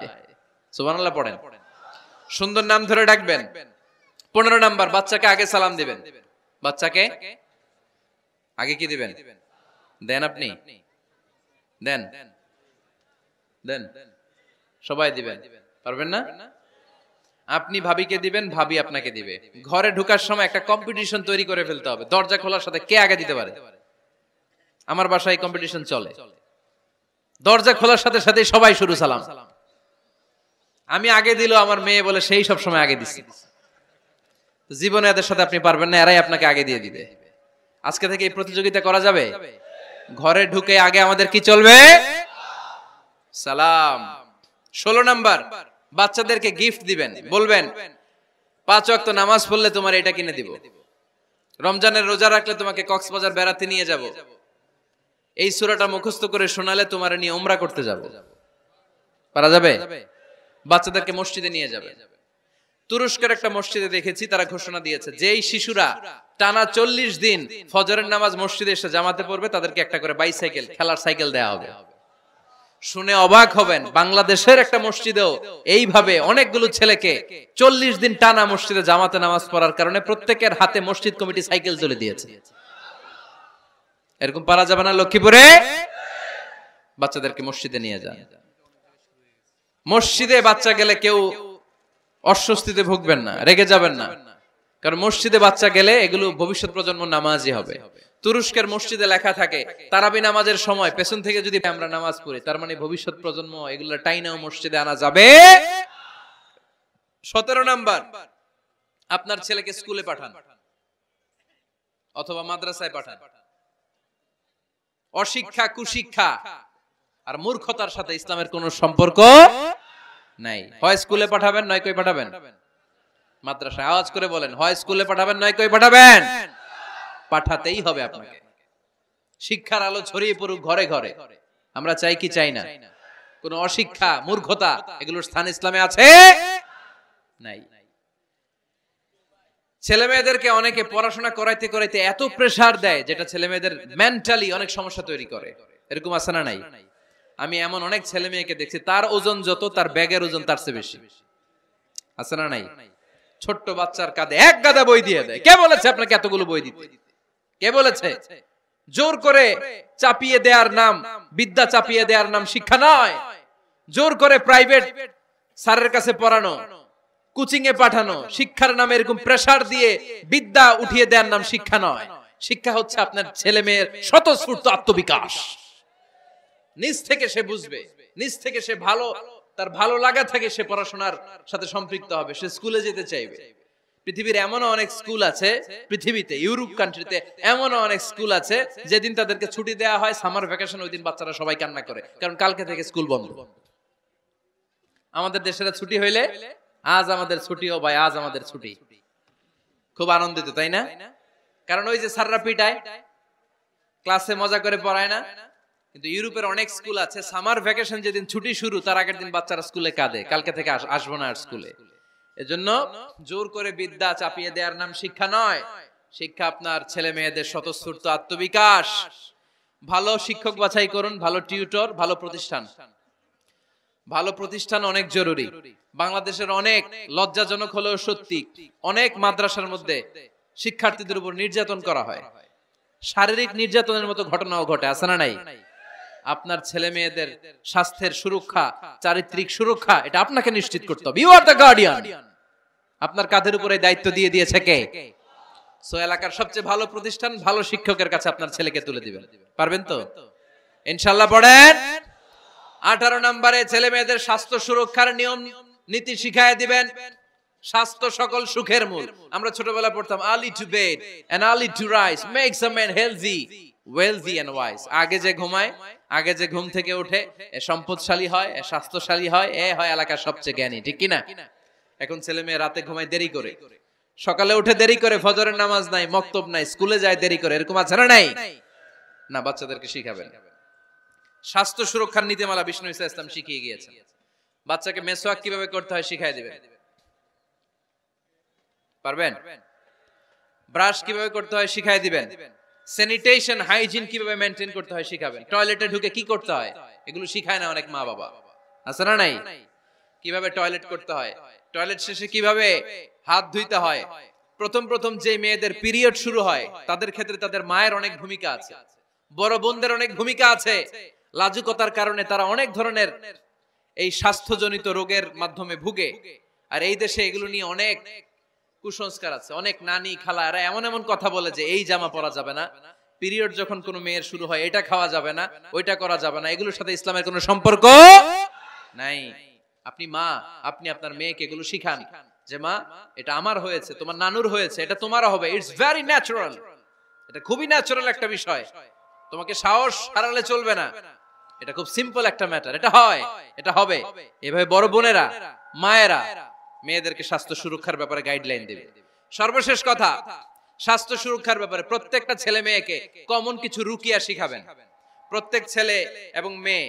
সুবহানাল্লাহ পড়েন। সুন্দর নাম ধরে ডাকবেন। 15 নাম্বার, বাচ্চাকে আগে সালাম দিবেন। বাচ্চাকে আগে কি দিবেন? দেন আপনি? দেন দেন সবাই দিবেন, পারবেন না? আপনি ভাবিকে দিবেন, ভাবি আপনাকে দিবে। ঘরে ঢোকার সময় একটা কম্পিটিশন তৈরি করে ফেলতে হবে, দরজা খোলার সাথে কে আগে দিতে পারে। আমার বাসায় কম্পিটিশন চলে, দরজা খোলার সাথে সাথে সবাই শুরু সালাম। আমি আগে দিল আমার মেয়ে বলে সেই সব সময় আগে দিছি। জীবনে এদের সাথে আপনি পারবেন না, এরাই আপনাকে আগে দিয়ে দিবে। আজকে থেকে এই প্রতিযোগিতা করা যাবে। ঘরে ঢুকে আগে আমাদের কি চলবে? সালাম। 16 নাম্বার, বাচ্চাদেরকে গিফট দিবেন। বলবেন 5 ওয়াক্ত নামাজ পড়লে তোমার এটা কিনে দিব, রমজানের রোজা রাখলে তোমাকে কক্সবাজার বেড়াতে নিয়ে যাব, এই সূরাটা মুখস্থ করে শোনালে তোমার নিয়ে উমরা করতে যাব। পারা যাবে? বাচ্চাদেরকে মসজিদে নিয়ে যাবে। তুরস্কের একটা মসজিদে দেখেছি তারা ঘোষণা দিয়েছে যেই শিশুরা টানা 40 দিন ফজরের নামাজ মসজিদে এসে জামাতে পড়বে তাদেরকে একটা করে বাইসাইকেল, খেলার সাইকেল দেয়া হবে। শুনে অবাক হবেন, বাংলাদেশের একটা মসজিদেও এইভাবে অনেকগুলো ছেলেকে 40 দিন টানা মসজিদে জামাতে নামাজ পড়ার কারণে প্রত্যেকের হাতে মসজিদ কমিটি সাইকেল তুলে দিয়েছে। এরকম পারা যাবে না? লক্ষ্মীপুরে বাচ্চাদেরকে মসজিদে নিয়ে যান। মসজিদে বাচ্চা গেলে কেউ অস্বস্তিতে ভুগবেন না, রেগে যাবেন না, কারণ মসজিদে বাচ্চা গেলে এগুলো ভবিষ্যৎ প্রজন্ম নামাজি হবে। তুরস্কের মসজিদে লেখা থাকে তারাবি নামাজের সময় পেছন থেকে যদি আমরা নামাজ পড়ি তার মানে ভবিষ্যৎ প্রজন্ম এগুলো টাইনাও মসজিদে আনা যাবে। 17 নাম্বার, আপনার ছেলেকে স্কুলে পাঠান অথবা মাদ্রাসায় পাঠান। অশিক্ষা, কুশিক্ষা আর মূর্খতার সাথে ইসলামের কোনো সম্পর্ক নাই। হয় স্কুলে পাঠাবেন নয় কই পাঠাবেন মাদ্রাসায়। আওয়াজ করে বলেন, হয় স্কুলে পাঠাবেন নয় কই পাঠাবেন। পাঠাতেই হবে আপনাকে। শিক্ষার আলো ছড়িয়ে পড়ুক ঘরে ঘরে, আমরা চাই কি চাই না? কোন অশিক্ষা, মূর্খতা এগুলোর স্থান ইসলামে আছে নাই। ছেলে মেয়েদেরকে অনেকে পড়াশোনা করাইতে করাইতে এত প্রেসার দেয় যেটা ছেলে মেয়েদের মেন্টালি অনেক সমস্যা তৈরি করে। এরকম আছে না নাই? আমি এমন অনেক ছেলে মেয়েকে দেখছি তার ওজন যত তার ব্যাগের ওজন তার চেয়ে বেশি। আছে না নাই? ছোট্ট বাচ্চার কাঁধে এক গাদা বই দিয়ে দেয়। কে বলেছে আপনাকে এতগুলো বই দিতে? কে বলেছে? জোর করে চাপিয়ে দেওয়ার নাম বিদ্যা, চাপিয়ে দেওয়ার নাম শিক্ষা নয়। জোর করে প্রাইভেট স্যারের কাছে পড়ানো, কোচিং এ পাঠানো, শিক্ষার নামে এরকম প্রেসার দিয়ে বিদ্যা উঠিয়ে দেওয়ার নাম শিক্ষা নয়। শিক্ষা হচ্ছে আপনার ছেলে মেয়ের স্বতঃস্ফূর্ত আত্মবিকাশ। নিজ থেকে সে বুঝবে, নিজ থেকে সে তার ভালো লাগা থেকে সে পড়াশোনার সাথে সম্পৃক্ত হবে, সে স্কুলে যেতে চাইবে। পৃথিবীর এমন অনেক স্কুল আছে, পৃথিবীতে ইউরোপ কান্ট্রিতে এমন অনেক স্কুল আছে যেদিন তাদেরকে ছুটি দেওয়া হয় সামার ভ্যাকেশন, ওই দিন বাচ্চারা সবাই কান্না করে, কারণ কালকে থেকে স্কুল বন্ধ। আমাদের দেশের ছুটি হইলে আজ আমাদের ছুটি, ও ভাই আজ আমাদের ছুটি, খুব আনন্দিত, তাই না? কারণ ওই যে স্যাররা পিটায়, ক্লাসে মজা করে পড়ায় না। কিন্তু ইউরোপের অনেক স্কুল আছে সামার ভ্যাকেশন যেদিন ছুটি শুরু তার আগের দিন বাচ্চারা স্কুলে কাঁদে, কালকে থেকে আসবো না আর স্কুলে। এজন্য জোর করে বিদ্যা চাপিয়ে দেওয়ার নাম শিক্ষা নয়। শিক্ষা আপনার ছেলে মেয়েদের স্বতঃস্ফূর্ত আত্মবিকাশ। ভালো শিক্ষক বাছাই করুন, ভালো টিউটর, ভালো প্রতিষ্ঠান। ভালো প্রতিষ্ঠান অনেক জরুরি। বাংলাদেশের অনেক লজ্জাজনক হলেও সত্যি, অনেক মাদ্রাসার মধ্যে শিক্ষার্থীদের উপর নির্যাতন করা হয়, শারীরিক নির্যাতনের মতো ঘটনাও ঘটে, আছে না নাই? আপনার ছেলে মেয়েদের স্বাস্থ্যের সুরক্ষা, চারিত্রিক সুরক্ষা, এটা আপনাকে নিশ্চিত করতে হবে। You are the guardian. আপনার কাঁধের উপরে দায়িত্ব দিয়ে দিয়েছে কে? সো এলাকার সবচেয়ে ভালো প্রতিষ্ঠান, ভালো শিক্ষকের কাছে আপনার ছেলেকে তুলে দিবেন। পারবেন তো ইনশাআল্লাহ? পড়েন। 18 নম্বরে ছেলে মেয়েদের স্বাস্থ্য সুরক্ষার নিয়ম নীতি শিখায় দিবেন। স্বাস্থ্য সকল সুখের মূল। আমরা ছোটবেলা পড়তাম early to bed and early to rise makes a man healthy, wealthy and wise. আগে যে ঘুমায়, আগে যে ঘুম থেকে ওঠে, এ সম্পদশালী হয়, এ স্বাস্থ্যশালী হয়, এ হয় এলাকার সবচেয়ে জ্ঞানী, ঠিক কি না? এখন ছেলে মেয়ে রাতে ঘুমায় দেরি করে, সকালে উঠে দেরি করে, ফজরের নামাজ নাই, মক্তব নাই, স্কুলে যায় দেরি করে, এরকম আছে না নাই? না, বাচ্চাদেরকে শিখাবেন। স্বাস্থ্য সুরক্ষার নীতিমালা বিষ্ণু ঈসা ইসলাম শিখিয়ে গিয়েছেন। বাচ্চাকে মেসওয়াক কিভাবে করতে হয় শিখাই দিবেন, পারবেন? ব্রাশ কিভাবে করতে হয় শিখাই দিবেন। স্যানিটেশন, হাইজিন কিভাবে মেইনটেইন করতে হয় শিখাবেন। টয়লেটে ঢুকে কি করতে হয় এগুলো শিখায় না অনেক মা বাবা, আছে না নাই? কিভাবে টয়লেট করতে হয়, টয়লেট শেষে কিভাবে হাত ধুইতে হয়। প্রথম যে মেয়েদের পিরিয়ড শুরু হয় তাদের ক্ষেত্রে তাদের মায়ের অনেক ভূমিকা আছে, বড় বোনদের অনেক ভূমিকা আছে। লাজুকতার কারণে তারা অনেক ধরনের এই স্বাস্থ্যজনিত রোগের মাধ্যমে ভুগে। আর এই দেশে এগুলো নিয়ে অনেক কুসংস্কার আছে। অনেক নানি খালা এরা এমন এমন কথা বলে যে এই জামা পরা যাবে না, পিরিয়ড যখন কোনো মেয়ের শুরু হয় এটা খাওয়া যাবে না, ওইটা করা যাবে না। এগুলোর সাথে ইসলামের কোনো সম্পর্ক নাই। আপনি মা, আপনি আপনার মেয়েকে এগুলো শিখান যে মা এটা আমার হয়েছে, তোমার নানুর হয়েছে, এটা তোমারও হবে। ইটস ভেরি ন্যাচারাল, এটা খুবই ন্যাচারাল একটা বিষয়, তোমাকে সাহস হারালে চলবে না, এটা খুব সিম্পল একটা ম্যাটার, এটা হয়, এটা হবে। এভাবে বড় বোনেরা, মায়েরা মেয়েদেরকে স্বাস্থ্য সুরক্ষার ব্যাপারে গাইডলাইন দেবে। সর্বশেষ কথা, স্বাস্থ্য সুরক্ষার ব্যাপারে প্রত্যেকটা ছেলে মেয়েকে কমন কিছু রুকিয়া শিখাবেন। প্রত্যেক ছেলে এবং মেয়ে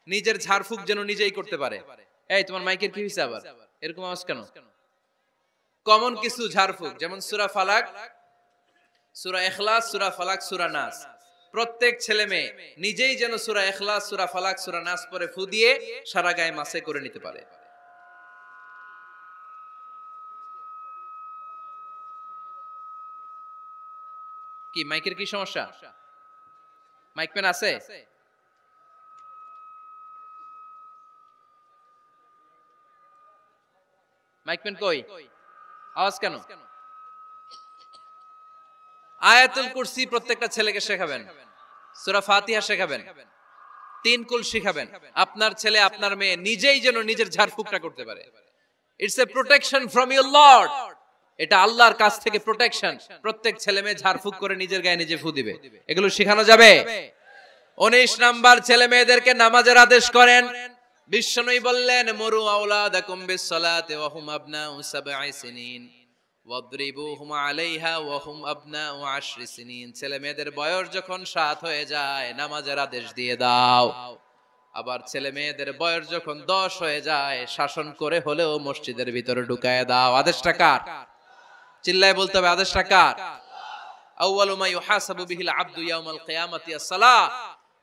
নিজের ঝাড়ফুঁক যেন নিজেই করতে পারে। এই তোমার মাইকের কি হইছে আবার, এরকম আওয়াজ কেন? কমন কিছু ঝাড়ফুঁক, যেমন সূরা ফালাক, সূরা ইখলাস, সূরা ফালাক, সূরা নাস। প্রত্যেক ছেলে মেয়ে নিজেই যেন সূরা ইখলাস, সূরা ফালাক, সূরা নাস পরে ফু দিয়ে সারা গায়ে মাসে করে নিতে পারে। কি মাইকের কি সমস্যা? মাইক পেন আছে? মাইক পেন কই? আওয়াজ কেন? আয়াতুল কুরসি প্রত্যেকটা ছেলেকে শেখাবেন, সূরা ফাতিহা শেখাবেন, 3 কুল শেখাবেন। আপনার ছেলে আপনার মেয়ে নিজেই যেন নিজের ঝাড়ফুঁকটা করতে পারে। It's a protection from your Lord, এটা আল্লাহর কাছ থেকে প্রোটেকশন। প্রত্যেক ছেলে মেয়ে ঝাড়ফুঁক করে নিজের গায়ে নিজে ফু দিবে, এগুলো শেখানো যাবে। 19 নাম্বার, ছেলে মেয়েদেরকে নামাজের আদেশ করেন। বিশ্বনবী বললেন মুরু আওলাদাকুম বিসসালাতি ওয়া হুম আবনাউ 7 সিনিন ওয়াদরিবুহুম আলাইহা ওয়া হুম আবনাউ 10 সিনিন। ছেলে মেয়েদের বয়স যখন 7 হয়ে যায় নামাজের আদেশ দিয়ে দাও। আবার ছেলে মেয়েদের বয়স যখন 10 হয়ে যায় শাসন করে হলেও মসজিদের ভিতরে ঢুকায় দাও। আদেশটা কার? চিল্লায় বলতে হবে, আদেশটা কার? আউয়ালু মা ইউহাসাবু বিহিল আবদু ইয়াউমাল কিয়ামাতি আস-সালাহ।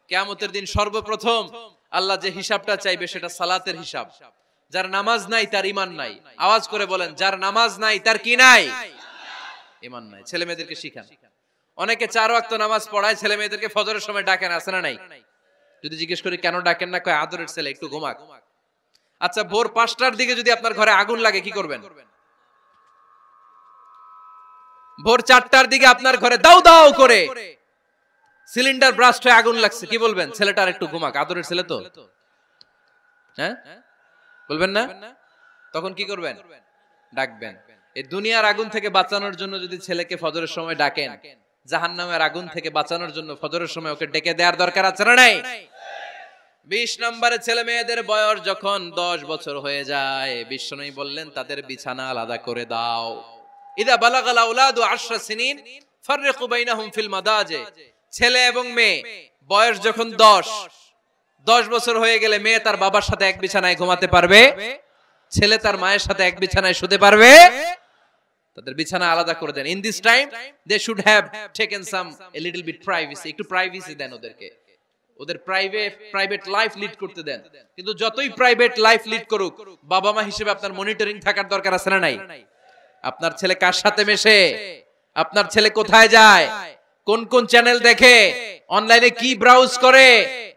কিয়ামতের দিন সর্বপ্রথম আল্লাহ যে হিসাবটা চাইবে সেটা সালাতের হিসাব। যার নামাজ নাই তার ঈমান নাই। আওয়াজ করে বলেন, যার নামাজ নাই তার কি নাই? ঈমান নাই। ছেলে মেয়েদেরকে শিখান। অনেকে 4 ওয়াক্ত নামাজ পড়ায়, ছেলে মেয়েদেরকে ফজরের সময় ডাকেন, আছে না নাই? যদি জিজ্ঞেস করি কেন ডাকেন না, কয় আদরের ছেলে একটু ঘুমাক। আচ্ছা, ভোর 5টার দিকে যদি আপনার ঘরে আগুন লাগে কি করবেন? ভোর 4টার দিকে আপনার ঘরে দাউ দাউ করে সিলিন্ডার ব্রাস্ট হয়ে আগুন লাগছে, কি বলবেন? ছেলেটা আর একটু ঘুমাক, আদরের ছেলে তো, হ্যাঁ বলবেন না? তখন কি করবেন? ডাকবেন। এই দুনিয়ার আগুন থেকে বাঁচানোর জন্য যদি ছেলেকে ফজরের সময় ডাকেন, জাহান্নামের আগুন থেকে বাঁচানোর জন্য ফজরের সময় ওকে ডেকে দেওয়ার দরকার আছে না নাই? 20 নম্বরে ছেলে মেয়েদের বয়স যখন 10 বছর হয়ে যায়, বিশ্বনবী বললেন তাদের বিছানা আলাদা করে দাও। ইদা বালাগাল আওলাদু 10 সিনিন ফাররিকু বাইনাহুম ফিল মাদাজি। ছেলে এবং মেয়ে বয়স যখন 10 বছর হয়ে গেলে মেয়ে তার বাবার সাথে এক বিছানায় ঘুমাতে পারবে, ছেলে তার মায়ের সাথে এক বিছানায় শুতে পারবে। তাদের বিছানা আলাদা করে দেন। In this time they should have taken some a little bit privacy, একটু প্রাইভেসি দেন ওদেরকে, ওদের প্রাইভেট লাইফ লিড করতে দেন। কিন্তু যতই প্রাইভেট লাইফ লিড করুক, বাবা মা হিসেবে আপনার মনিটরিং থাকার দরকার আছে না নাই? আপনার ছেলে কার সাথে মেশে, আপনার ছেলে কোথায় যায়, কোন কোন চ্যানেল দেখে, অনলাইনে কি ব্রাউজ করে,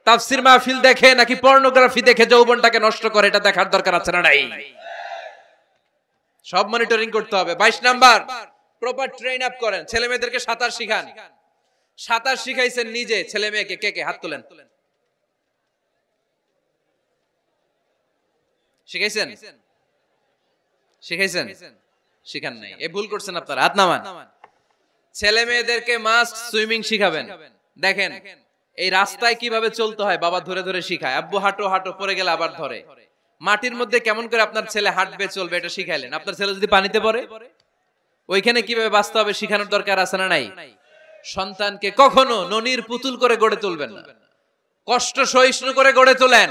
তাফসির মাহফিল দেখে নাকি পর্নোগ্রাফি দেখে যৌবনটাকে নষ্ট করে, এটা দেখার দরকার আছে না নাই? সব মনিটরিং করতে হবে। 22 নাম্বার, প্রপার ট্রেন আপ করেন। ছেলে মেয়েদেরকে সাঁতার শিখান। সাঁতার শিখাইছেন নিজে ছেলে মেয়েকে? কে কে হাত তোলেন? শিখাইছেন? শিখাইছেন? শিখান নাই, এ ভুল করছেন আপনারা, হাত নামান। ছেলে মেয়েদেরকে মাস্ট সুইমিং শিখাবেন। দেখেন এই রাস্তায় কিভাবে চলতে হয় বাবা ধরে ধরে শিখায়। আব্বু হাঁটো হাঁটো, পড়ে গেলে আবার ধরে। মাটির মধ্যে কেমন করে আপনার ছেলে হাঁটবে চলবে এটা শিখাইলেন। আপনার ছেলে যদি পানিতে পড়ে, ওইখানে কিভাবে বাঁচতে হবে শিখানোর দরকার আছে না নাই? সন্তানকে কখনো ননির পুতুল করে গড়ে তুলবেন না, কষ্ট সহিষ্ণু করে গড়ে তোলেন।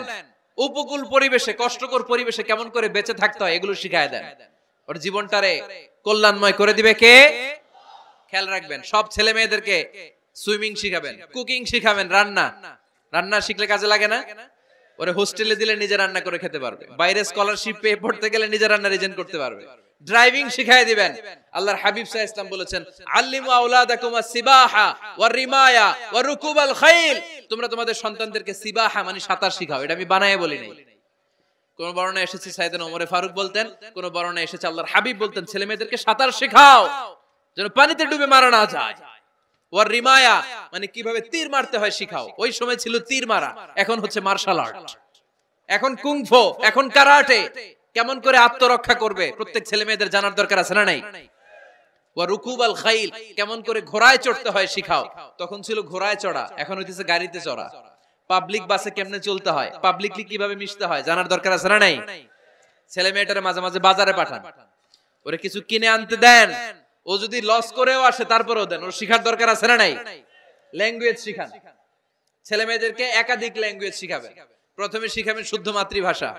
উপকূল পরিবেশে, কষ্টকর পরিবেশে কেমন করে বেঁচে থাকতে হয় এগুলো শিখায় দেন। ওর জীবনটারে কল্যাণময় করে দিবে কে? খেয়াল রাখবেন। সব ছেলে মেয়েদেরকে সুইমিং শিখাবেন, কুকিং শিখাবেন, রান্না শিখলে কাজে লাগে না? ওরে হোস্টেলে দিলে নিজে রান্না করে খেতে পারবে, বাইরে স্কলারশিপ পেয়ে পড়তে গেলে নিজে রান্না রিজেন করতে পারবে। ড্রাইভিং শিখায় দিবেন। আল্লাহর হাবিব সাল্লাল্লাহু আলাইহি ওয়াসাল্লাম বলেছেন, আল্লিমু আওলাদাকুম আস-সিবাহা ওয়ার রিমায়া ওয়া রুকুবাল খাইল। তোমরা তোমাদের সন্তানদেরকে সিবাহা মানে সাঁতার শিখাও। এটা আমি বানায়ে বলি নাই। কোন বর্ণনায় এসেছে সাইয়েদনা ওমর ফারুক বলতেন, কোন বর্ণনায় এসেছে আল্লাহর হাবিব বলতেন ছেলে মেয়েদেরকে সাঁতার শেখাও যেন পানিতে ডুবে মারা না যায়। ওয়ার রিমায়া মানে কিভাবে তীর মারতে হয় শিখাও। ওই সময় ছিল তীর মারা, এখন হচ্ছে মার্শাল আর্ট, এখন কুংফু, এখন কারাটে। কেমন করে আত্মরক্ষা করবে প্রত্যেক ছেলে মেয়েদের জানার দরকার আছে না নাই? ওয়া রুকুবাল খাইল, কেমন করে ঘোড়ায় চড়তে হয় শিখাও। তখন ছিল ঘোড়ায় চড়া, এখন হইতেছে গাড়িতে চড়া। পাবলিক বাসে কেমনে চলতে হয়, পাবলিকলি কিভাবে মিশতে হয় জানার দরকার আছে না নাই? ছেলে মেয়েটারে মাঝে মাঝে বাজারে পাঠান, ওরে কিছু কিনে আনতে দেন। ও যদি লস করেও আসে তারপরেও দেন, ওর শিখার দরকার আছে না নাই? ল্যাঙ্গুয়েজ শিখান। ছেলে মেয়েদেরকে একাধিক ল্যাঙ্গুয়েজ শিখাবেন। প্রথমে শিখাবেন শুদ্ধ মাতৃভাষা,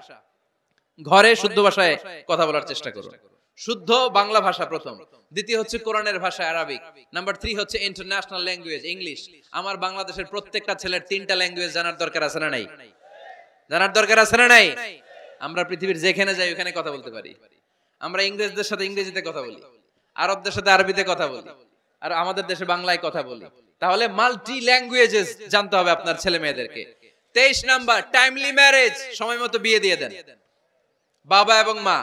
ঘরে শুদ্ধ ভাষায় কথা বলার চেষ্টা করুন। শুদ্ধ বাংলা ভাষা প্রথম, দ্বিতীয় হচ্ছে কোরআনের ভাষা আরবিক, নাম্বার 3 হচ্ছে ইন্টারন্যাশনাল ল্যাঙ্গুয়েজ ইংলিশ। আমার বাংলাদেশের প্রত্যেকটা ছেলের 3টা ল্যাঙ্গুয়েজ জানার দরকার আছে না নাই? জানার দরকার আছে না নাই? আমরা পৃথিবীর যেখানে যাই ওখানে কথা বলতে পারি। আমরা ইংরেজদের সাথে ইংরেজিতে কথা বলি, আরবদের সাথে আরবিতে কথা বলি, আর আমাদের দেশে বাংলায় কথা বলি। তাহলে মাল্টি ল্যাঙ্গুয়েজেস জানতে হবে আপনার ছেলে মেয়েদেরকে। 23 নাম্বার, টাইমলি ম্যারেজ, সময় মতো বিয়ে দিয়ে দেন। বাবা এবং মা,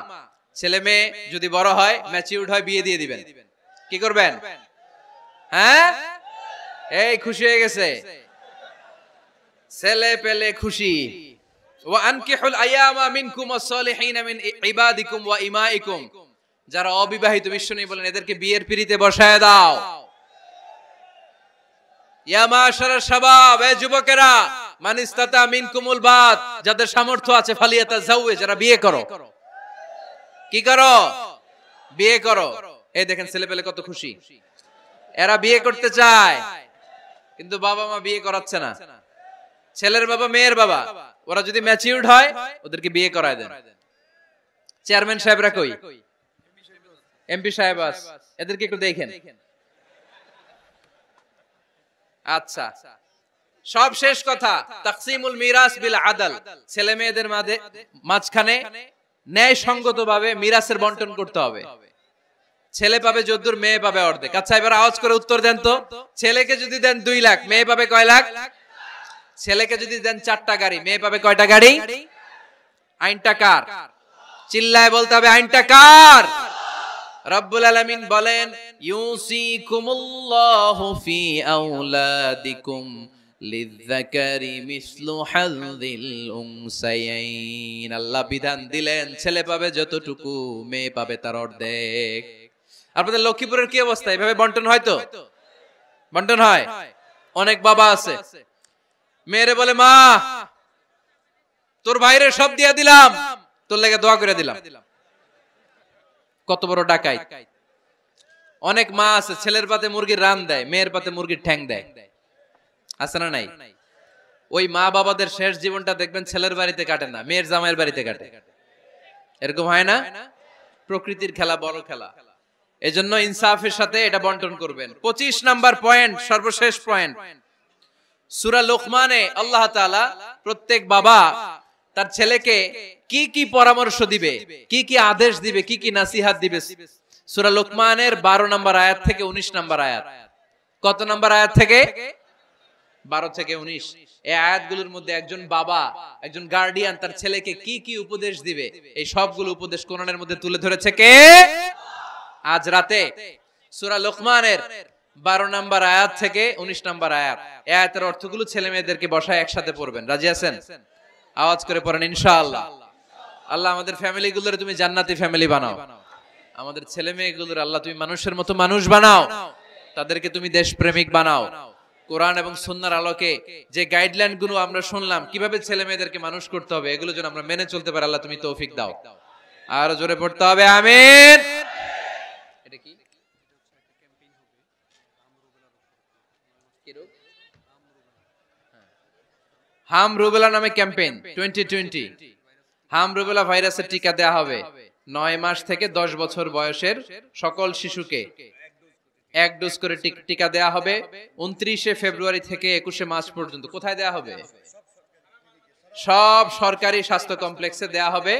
ছেলে মেয়ে যদি বড় হয়, ম্যাচিউরড হয়, বিয়ে দিয়ে দিবেন। কি করবেন? হ্যাঁ, এই খুশি হয়ে গেছে, ছেলে পেলে খুশি। ওয়া আনকিহুল আয়ামা মিনকুম ওয়াস-সালিহিনা মিন ইবাদিকুম ওয়া ইমাইকুম। যারা অবিবাহিত, বিশ্বনবী বলেন এদেরকে বিয়ের পিঁড়িতে বসায় দাও। ইয়া মাশারাশ শাবাব, এ যুবকেরা, মান ইসতাতা মিনকুমুল বাত, যাদের সামর্থ্য আছে ফালিয়াতাজাওয়াজ, যারা বিয়ে করো। কি করো? বিয়ে করো। এই দেখেন ছেলে পেলে কত খুশি, এরা বিয়ে করতে চায় কিন্তু বাবা মা বিয়ে করাচ্ছে না। ছেলের বাবা মেয়ের বাবা, ওরা যদি ম্যাচিউরড হয় ওদেরকে বিয়ে করায় দেন। চেয়ারম্যান সাহেবরা কই? এমপি সাহেব আস, এদেরকে একটু দেখেন। আচ্ছা, সব শেষ কথা, তাকসিমুল মিরাস বিল আদল। ছেলে মেয়েদের মাঝখানে ন্যায় সঙ্গতভাবে মিরাসের বন্টন করতে হবে। ছেলে পাবে যদ্দুর, মেয়ে পাবে অর্ধেক। আচ্ছা এবার আওয়াজ করে উত্তর দেন তো, ছেলেকে যদি দেন 2 লাখ, মেয়ে পাবে কয় লাখ? ছেলেকে যদি দেন 4টা গাড়ি, মেয়ে পাবে কয়টা গাড়ি? আইনটা কার? চিল্লায় বলতে হবে আইনটা কার? রব্বুল আলামিন বলেন ইউসিকুমুল্লাহু ফি আওলাদিকুম লিযযাকারি মিসলু হাযযিল উনসায়াইন। আল্লাহ বিধান দিলেন ছেলে পাবে যতটুকু, মেয়ে পাবে তার অর্ধেক। আপনাদের লক্ষ্মীপুরের কি অবস্থা? এভাবে বন্টন হয় তো? বন্টন হয়? অনেক বাবা আছে মেয়েরে বলে মা তোর ভাইরে সব দিয়া দিলাম, তোর লেগে দোয়া করে দিলাম। কত বড় ডাকাই! অনেক মা আছে ছেলের পাতে মুরগির রান দেয়, মেয়ের পাতে মুরগির ঠ্যাং দেয়, আছে না নাই? ওই মা বাবাদের শেষ জীবনটা দেখবেন ছেলের বাড়িতে কাটে না, মেয়ের জামাইয়ের বাড়িতে কাটে। এরকম হয় না? প্রকৃতির খেলা বড় খেলা। এজন্য ইনসাফের সাথে এটা বন্টন করবেন। 25 নাম্বার পয়েন্ট, সর্বশেষ পয়েন্ট, সূরা লোকমানে আল্লাহ তাআলা প্রত্যেক বাবা তার ছেলেকে কি কি পরামর্শ দিবে, কি কি আদেশ দিবে, কি কি নাসিহাত দিবে, সূরা লোকমানের 12 নম্বর আয়াত থেকে 19 নম্বর আয়াত। কত নম্বর আয়াত থেকে? 12 থেকে 19। এই আয়াতগুলোর মধ্যে একজন বাবা, একজন গার্ডিয়ান তার ছেলেকে কি কি উপদেশ দিবে, এই সবগুলো উপদেশ কোরআনের মধ্যে তুলে ধরেছে কে? আজ রাতে সূরা লোকমানের 12 নম্বর আয়াত থেকে 19 নম্বর আয়াত, এই আয়াতের অর্থগুলো ছেলে মেয়েদেরকে বসায় একসাথে পড়বেন। রাজি আছেন? আওয়াজ করে পড়েন ইনশাআল্লাহ। আল্লাহ আমাদের ফ্যামিলি গুলোর তুমি জান্নাতি ফ্যামিলি বানাও, আমাদের ছেলে মেয়েগুলোর আল্লাহ তুমি মানুষের মতো মানুষ বানাও, তাদেরকে তুমি দেশপ্রেমিক বানাও। কোরআন এবং সুন্নাহর আলোকে যে গাইডলাইন গুলো আমরা শুনলাম কিভাবে ছেলে মেয়েদেরকে মানুষ করতে হবে, এগুলো যেন আমরা মেনে চলতে পারি, আল্লাহ তুমি তৌফিক দাও। আর জোরে পড়তে হবে আমিন। এটা কি? হাম রুবেলা নামে ক্যাম্পেইন 2020। হাম রুবেলা ভাইরাসের টিকা দেয়া হবে 9 মাস থেকে 10 বছর বয়সের সকল শিশুকে 1 ডোজ করে টিকা দেয়া হবে 29 ফেব্রুয়ারি থেকে 21 মার্চ পর্যন্ত। কোথায় দেয়া হবে? সব সরকারি স্বাস্থ্য কমপ্লেক্সে দেয়া হবে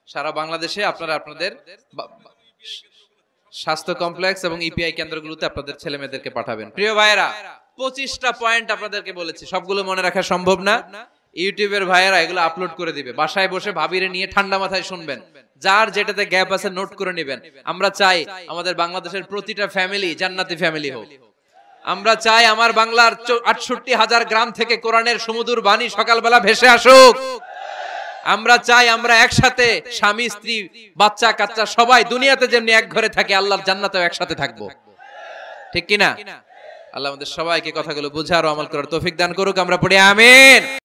সারা বাংলাদেশে। আপনারা আপনাদের স্বাস্থ্য কমপ্লেক্স এবং ইপিআই কেন্দ্রগুলোতে আপনাদের ছেলে মেয়েদেরকে পাঠাবেন। প্রিয় ভাইয়েরা, 25টা পয়েন্ট আপনাদেরকে বলেছি, সবগুলো মনে রাখা সম্ভব না। ইউটিউবের ভাইয়েরা এগুলো আপলোড করে দিবে, বাসায় বসে ভাবিরে নিয়ে ঠান্ডা মাথায় শুনবেন, যার যেটাতে গ্যাপ আছে নোট করে নেবেন। আমরা চাই আমাদের বাংলাদেশের প্রতিটা ফ্যামিলি জান্নাতি ফ্যামিলি হোক। আমরা চাই আমার বাংলার 68,000 গ্রাম থেকে কোরআনের সুমধুর বাণী সকালবেলা ভেসে আসুক। আমরা চাই আমরা একসাথে স্বামী স্ত্রী বাচ্চা কাচ্চা সবাই দুনিয়াতে যেমনি এক ঘরে থাকে, আল্লাহর জান্নাতেও একসাথে থাকবো, ঠিক কিনা? আল্লাহ আমাদের সবাইকে কথাগুলো বুঝার ও আমল করার তৌফিক দান করুক। আমরা পড়ি আমিন।